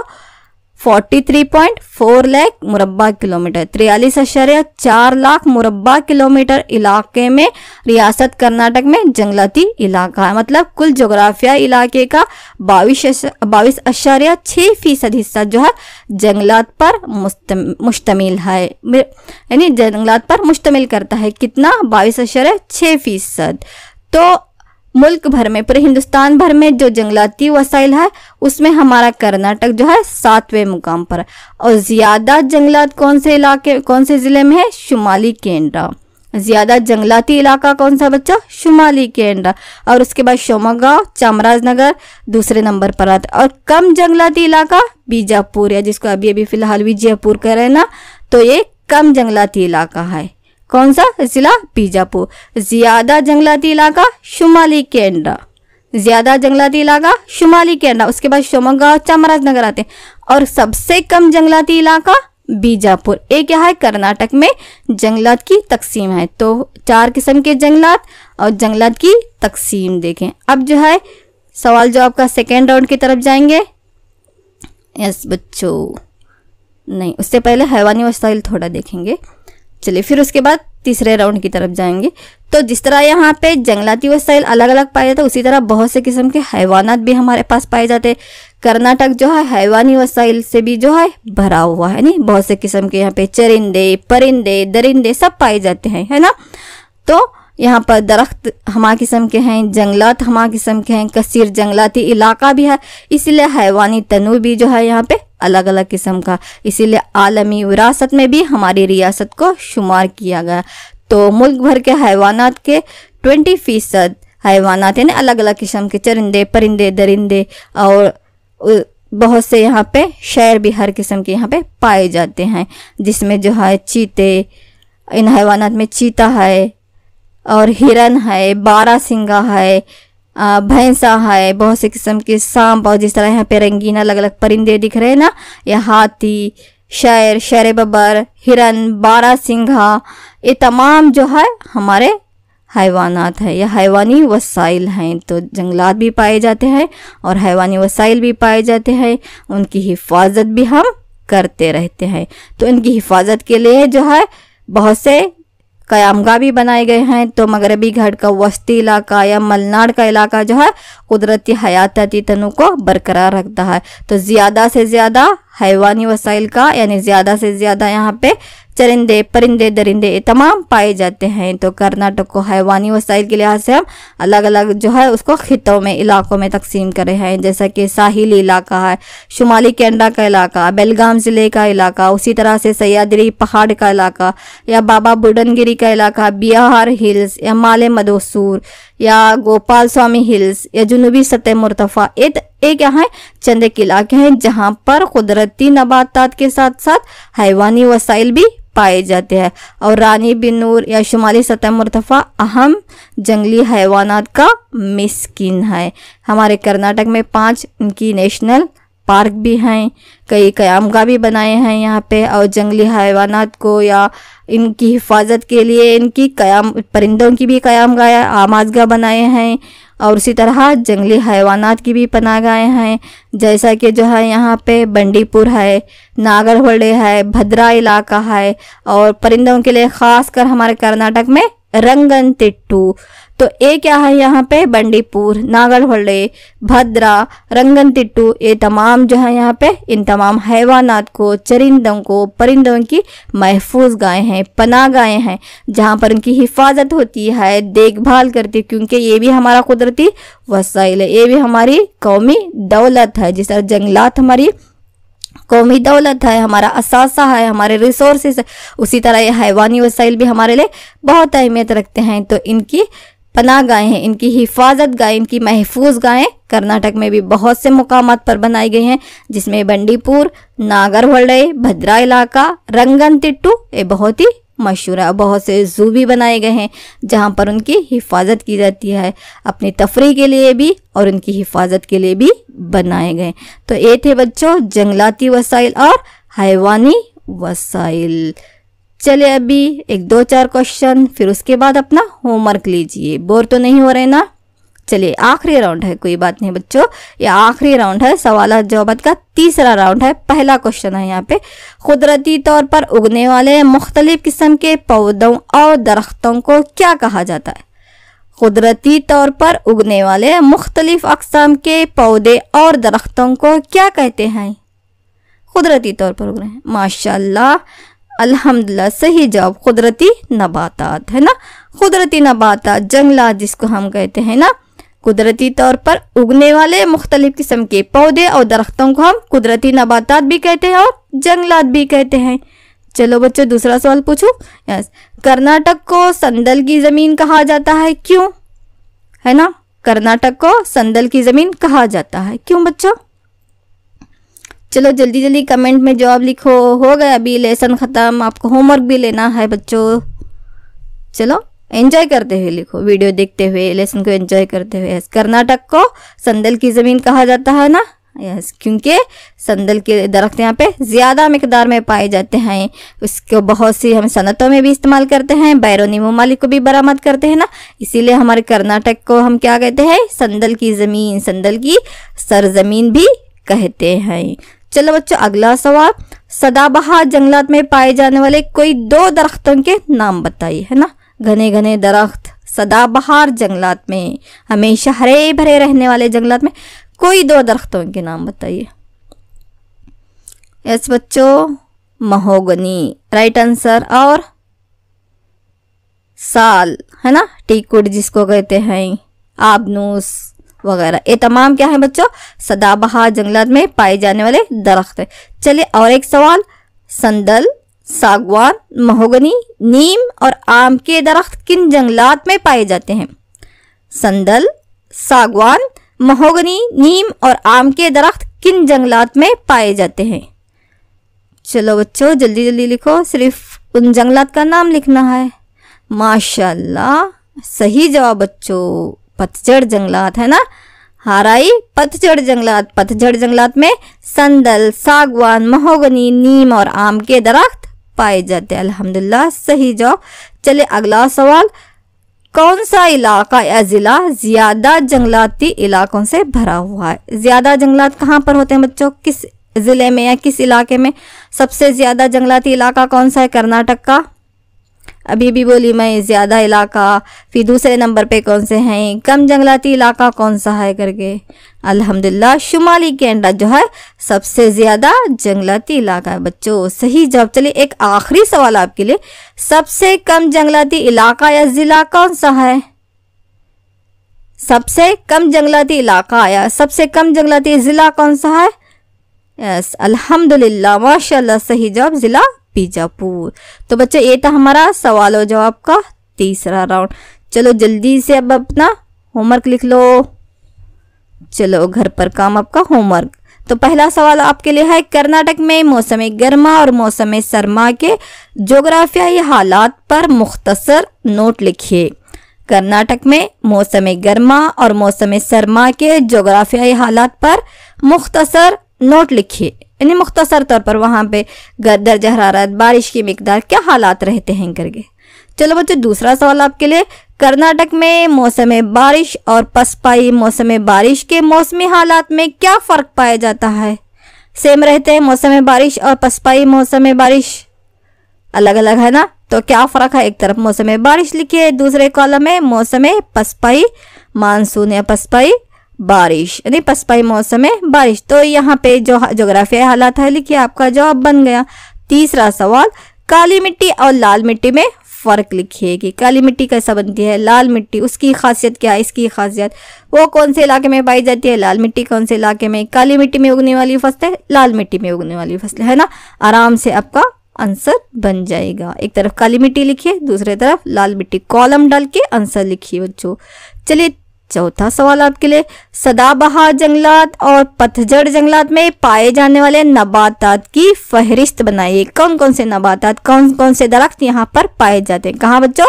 43.4 लाख मुरब्बा किलोमीटर, 43.4 लाख मुरब्बा किलोमीटर इलाके में रियासत कर्नाटक में जंगलाती इलाका है। मतलब कुल जोग्राफिया इलाके का 22.6% हिस्सा जो है जंगलात पर मुश्तमिल है, यानी जंगलात पर मुश्तमिल करता है। कितना? 22.6%। तो मुल्क भर में, पूरे हिंदुस्तान भर में जो जंगलाती वसाइल है उसमें हमारा कर्नाटक जो है 7वें मुकाम पर है। और ज़्यादा जंगलात कौन से इलाके, कौन से ज़िले में है? शुमाली कैनडा। ज़्यादा जंगलाती इलाका कौन सा बच्चा? शुमाली कैनडा। और उसके बाद शिवमोगा, चामराजनगर दूसरे नंबर पर आता है। और कम जंगलाती इलाका बीजापुर, या जिसको अभी अभी फिलहाल विजयपुर कह रहे हैं ना, तो ये कम जंगलाती इलाका है। कौन सा जिला? बीजापुर। ज्यादा जंगलाती इलाका शुमाली कैनडा, ज्यादा जंगलाती इलाका शुमाली कैनडा। उसके बाद शिवमोगा, चामराजनगर आते हैं। और सबसे कम जंगलाती इलाका बीजापुर। ये क्या है, कर्नाटक में जंगलात की तकसीम है। तो 4 किस्म के जंगलात और जंगलात की तकसीम देखें। अब जो है सवाल जवाब का सेकेंड राउंड की तरफ जाएंगे। यस बच्चों, नहीं उससे पहले हैवानी वसाइल थोड़ा देखेंगे। चलिए फिर उसके बाद तीसरे राउंड की तरफ जाएंगे। तो जिस तरह यहाँ पे जंगलाती वसाइल अलग अलग पाए जाते हैं, उसी तरह बहुत से किस्म के हैवानात भी हमारे पास पाए जाते हैं। कर्नाटक जो है हैवानी वसाइल से भी जो है भरा हुआ है, नहीं बहुत से किस्म के यहाँ पे चरिंदे, परिंदे, दरिंदे सब पाए जाते हैं, है ना। तो यहाँ पर दरख्त हमा किस्म के हैं, जंगलात हमा किस्म के हैं, कसीर जंगलाती इलाका भी है, इसीलिए हैवानी तनू भी जो है यहाँ पे अलग अलग किस्म का, इसीलिए आलमी विरासत में भी हमारी रियासत को शुमार किया गया। तो मुल्क भर के हैवानात के 20% हैवानात यानी अलग अलग किस्म के चरिंदे, परिंदे, दरिंदे और बहुत से यहाँ पे शहर भी हर किस्म के यहाँ पे पाए जाते हैं, जिसमें जो है चीते, इन हैवानात में चीता है और हिरन है, बारहसिंगा है, भैंसा है, बहुत से किस्म के सांप, और जिस तरह यहाँ पे रंगीन अलग अलग परिंदे दिख रहे हैं ना, या हाथी, शेर, शेर बबर, हिरन, बारहसिंगा, ये तमाम जो है हमारे हैवानात है या हैवानी वसाइल हैं। तो जंगलात भी पाए जाते हैं और हैवानी वसाइल भी पाए जाते हैं, उनकी हिफाजत भी हम करते रहते हैं। तो इनकी हिफाजत के लिए जो है बहुत से क़यामगाह भी बनाए गए हैं। तो मगरबी घाट का वस्ती इलाका या मलनाड का इलाका जो है कुदरती हयाताती तनु को बरकरार रखता है। तो ज़्यादा से ज़्यादा हैवानी वसाइल का यानी ज़्यादा से ज़्यादा यहाँ पे चरिंदे, परिंदे, दरिंदे ये तमाम पाए जाते हैं। तो कर्नाटक को हैवानी वसाइल के लिहाज से हम अलग अलग जो है उसको खितों में, इलाकों में तकसीम करे हैं, जैसा कि साहिली इलाका है, शुमाली कैनेडा का इलाका, बेलगाम ज़िले का इलाका, उसी तरह से सह्याद्री पहाड़ का इलाका या बाबा बुडनगिरी का इलाका, बिहार हिल्स या माले मदोसूर या गोपाल स्वामी हिल्स या जुनूबी सतह मुर्तफा, एक यहाँ चंद एक इलाके हैं जहाँ पर कुदरती नबातात के साथ साथ हैवानी वसाइल भी पाए जाते हैं। और रानी बिन्नूर या शुमाली सतह मुर्तफा अहम जंगली हैवानात का मिस्किन है। हमारे कर्नाटक में 5 इनकी नेशनल पार्क भी हैं, कई क़यामगाह भी बनाए हैं यहाँ पे, और जंगली हैवानात को या इनकी हिफाजत के लिए इनकी परिंदों की भी क़यामगाह आमाजगाह बनाए हैं, और उसी तरह जंगली हैवानात की भी पनाहगाहें हैं, जैसा कि जो है यहाँ पे बंडीपुर है, नागरहोले है, भद्रा इलाका है, और परिंदों के लिए ख़ास कर हमारे कर्नाटक में रंगनतिट्टू। तो ये क्या है यहाँ पे बंडीपुर, नागरहोले, भद्रा, रंगनतिट्टू, ये तमाम जो है यहाँ पे इन तमाम हैवानात को, चरिंदों को, परिंदों की महफूज गाहें हैं, पनाह गाहें हैं, जहाँ पर उनकी हिफाजत होती है, देखभाल करती है, क्योंकि ये भी हमारा कुदरती वसाइल है, ये भी हमारी कौमी दौलत है। जिस तरह जंगलात हमारी कौमी दौलत है, हमारा असासा है, हमारे रिसोर्सेस है, उसी तरह ये हैवानी वसाइल भी हमारे लिए बहुत अहमियत रखते हैं। तो इनकी पनाह गाहें हैं, इनकी हिफाजत गाहें, इनकी महफूज गाहें कर्नाटक में भी बहुत से मुकामात पर बनाई गई हैं, जिसमें बंडीपुर, नागरहोले, भद्रा इलाका, रंगनतिट्टू ये बहुत ही मशहूर है। बहुत से ज़ू भी बनाए गए हैं जहाँ पर उनकी हिफाजत की जाती है, अपनी तफरीह के लिए भी और उनकी हिफाजत के लिए भी बनाए गए। तो ये थे बच्चों जंगलाती वसाइल और हैवानी वसाइल। चलिए अभी 1-2-4 क्वेश्चन, फिर उसके बाद अपना होमवर्क लीजिए, बोर तो नहीं हो रहे ना। चलिए आखिरी राउंड है, कोई बात नहीं बच्चों, ये आखिरी राउंड है, सवाल जवाब का तीसरा राउंड है। पहला क्वेश्चन है यहाँ पे, कुदरती तौर पर उगने वाले मुख्तलिफ किस्म के पौधों और दरख्तों को क्या कहा जाता है? कुदरती तौर पर उगने वाले मुख्तलिफ अक़साम के पौधे और दरख्तों को क्या कहते हैं? कुदरती तौर पर उग रहे हैं, माशाल्लाह, अल्हम्दुलिल्लाह, सही जवाब कुदरती नबातात है ना। कुदरती नबातात, जंगलात जिसको हम कहते हैं ना, कुदरती तौर पर उगने वाले मुख्तलिफ किस्म के पौधे और दरख्तों को हम कुदरती नबातात भी कहते हैं और जंगलात भी कहते हैं। चलो बच्चों दूसरा सवाल पूछूं। यस, कर्नाटक को संदल की ज़मीन कहा जाता है, क्यों? है ना, कर्नाटक को संदल की ज़मीन कहा जाता है, क्यों बच्चों? चलो जल्दी जल्दी कमेंट में जवाब लिखो। हो गया अभी लेसन ख़त्म, आपको होमवर्क भी लेना है बच्चों। चलो एंजॉय करते हुए लिखो, वीडियो देखते हुए लेसन को एंजॉय करते हुए। कर्नाटक को संदल की ज़मीन कहा जाता है ना, यस, क्योंकि संदल के दरख्त यहाँ पे ज़्यादा मिकदार में पाए जाते हैं। उसको बहुत सी हम सनतों में भी इस्तेमाल करते हैं, बैरूनी ममालिक को भी बरामद करते हैं ना, इसीलिए हमारे कर्नाटक को हम क्या कहते हैं, संदल की ज़मीन, संदल की सरजमीन भी कहते हैं। चलो बच्चों अगला सवाल, सदाबहार जंगलात में पाए जाने वाले कोई 2 दरख्तों के नाम बताइए, है ना। घने घने दरख्त सदाबहार जंगलात में, हमेशा हरे भरे रहने वाले जंगलात में कोई 2 दरख्तों के नाम बताइए। यस बच्चों, महोगनी राइट आंसर, और साल, है ना, टीकुड जिसको कहते हैं, आबनूस वगैरह, ये तमाम क्या है बच्चों, सदाबहार जंगलात में पाए जाने वाले दरख्त है। चलिए और एक सवाल, संदल, सागवान, महोगनी, नीम और आम के दरख्त किन जंगलात में पाए जाते हैं। संदल, सागवान, महोगनी, नीम और आम के दरख्त किन जंगलात में पाए जाते हैं। चलो बच्चों जल्दी जल्दी लिखो, सिर्फ उन जंगलात का नाम लिखना है। माशाल्लाह, सही जवाब बच्चों, पतझड़ जंगलात, है ना। हाराई पतझड़ जंगलात, पतझड़ जंगलात में संदल, सागवान, महोगनी, नीम और आम के दरख्त पाए जाते हैं। अल्हम्दुलिल्लाह सही जवाब। चलिए अगला सवाल, कौन सा इलाका या ज़िला ज़्यादा जंगलाती इलाकों से भरा हुआ है। ज़्यादा जंगलात कहाँ पर होते हैं बच्चों, किस ज़िले में या किस इलाके में सबसे ज़्यादा जंगलाती इलाका कौन सा है। कर्नाटक का, अभी भी बोली मैं ज़्यादा इलाका, फिर दूसरे नंबर पे कौन से हैं, कम जंगलाती इलाका कौन सा है करके। अल्हम्दुलिल्लाह शुमाली कनाडा जो है सबसे ज़्यादा जंगलाती इलाका है बच्चों, सही जवाब। चलिए एक आखिरी सवाल आपके लिए, सबसे कम जंगलाती इलाका या ज़िला कौन सा है। सबसे कम जंगलाती इलाका या सबसे कम जंगलाती ज़िला कौन सा है। यस अल्हम्दुलिल्लाह माशाल्लाह सही जवाब ज़िला बीजापुर। तो बच्चों ये था हमारा सवाल और जवाब का तीसरा राउंड। चलो जल्दी से अब अपना होमवर्क लिख लो। चलो घर पर काम आपका होमवर्क। तो पहला सवाल आपके लिए है, कर्नाटक में मौसम गर्मा और मौसम सरमा के जोग्राफियाई हालात पर मुख्तसर नोट लिखिए। कर्नाटक में मौसम गर्मा और मौसम सरमा के जोग्राफियाई हालात पर मुख्तसर नोट लिखिए, यानी मुख्तसर तौर पर वहाँ पे दर्जा हरारत, बारिश की मिकदार, क्या हालात रहते हैं करके। चलो बच्चों दूसरा सवाल आपके लिए, कर्नाटक में मौसम बारिश और पसपाई मौसम बारिश के मौसमी हालात में क्या फ़र्क पाया जाता है। सेम रहते हैं मौसम बारिश और पसपाई मौसम बारिश, अलग अलग है ना, तो क्या फ़र्क है। एक तरफ मौसम बारिश लिखिए, दूसरे कॉलम में मौसम पसपाई, मानसून या पसपाई बारिश, यानी पसपाई मौसम में बारिश। तो यहाँ पे जो जोग्राफियाई हालात है लिखिए, आपका जवाब बन गया। तीसरा सवाल, काली मिट्टी और लाल मिट्टी में फ़र्क लिखिए कि काली मिट्टी कैसा बनती है, लाल मिट्टी उसकी खासियत क्या है, इसकी खासियत, वो कौन से इलाके में पाई जाती है, लाल मिट्टी कौन से इलाके में, काली मिट्टी में उगने वाली फसलें, लाल मिट्टी में उगने वाली फसलें, है ना। आराम से आपका आंसर बन जाएगा। एक तरफ काली मिट्टी लिखिए, दूसरी तरफ लाल मिट्टी, कॉलम डाल के आंसर लिखिए बच्चों। चलिए चौथा सवाल आपके लिए, सदाबहार जंगलात और पतझड़ जंगलात में पाए जाने वाले नबातात की फहरिस्त बनाइए। कौन कौन से नबातात, कौन कौन से दरख्त यहाँ पर पाए जाते हैं। कहाँ बच्चों,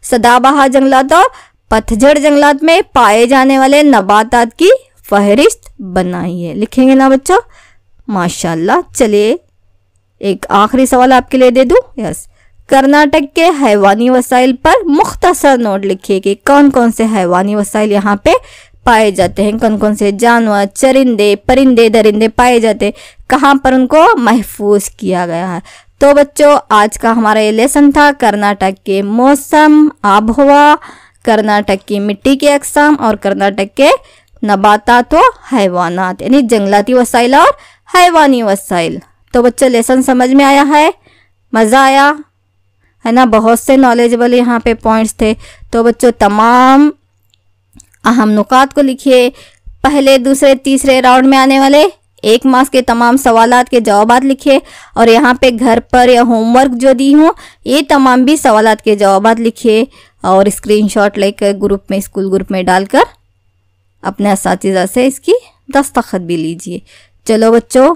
सदाबहार जंगलात और पतझड़ जंगलात में पाए जाने वाले नबातात की फहरिस्त बनाइए। लिखेंगे ना बच्चों, माशाल्लाह। चलिए एक आखिरी सवाल आपके लिए दे दूं। यस, कर्नाटक के हैवानी वसाइल पर मुख्तसर नोट लिखिए कि कौन कौन से हैवानी वसाइल यहाँ पे पाए जाते हैं, कौन कौन से जानवर, चरिंदे, परिंदे, दरिंदे पाए जाते हैं, कहाँ पर उनको महफूज किया गया है। तो बच्चों आज का हमारा ये लेसन था कर्नाटक के मौसम, आबहवा, कर्नाटक की मिट्टी के अक़साम और कर्नाटक के नबातात व हैवानात, यानी जंगलाती वसाइल और हैवानी वसाइल। तो बच्चों लेसन समझ में आया है, मज़ा आया है ना। बहुत से नॉलेजेबल यहाँ पे पॉइंट्स थे। तो बच्चों तमाम अहम नुकात को लिखिए। पहले दूसरे तीसरे राउंड में आने वाले 1 मार्क्स के तमाम सवालात के जवाबात लिखिए, और यहाँ पे घर पर या होमवर्क जो दी हूँ ये तमाम भी सवालात के जवाबात लिखिए, और स्क्रीनशॉट लेकर ग्रुप में, स्कूल ग्रुप में डालकर अपने असातिज़ा से इसकी दस्तखत भी लीजिए। चलो बच्चों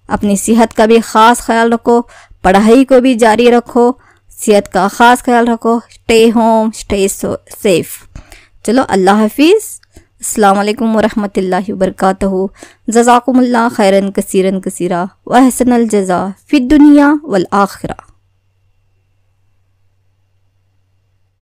अपनी सेहत का भी ख़ास ख्याल रखो, पढ़ाई को भी जारी रखो, सेहत का ख़ास ख्याल रखो। Stay home, stay safe. चलो अल्लाह हाफिज़। अस्सलाम वालेकुम वरहमतुल्लाहि वबरकातुहू। जज़ाकुमुल्लाह खैरन कसीरन कसीरा व अहसनल जज़ा फ़िद दुनिया वल आखिरा।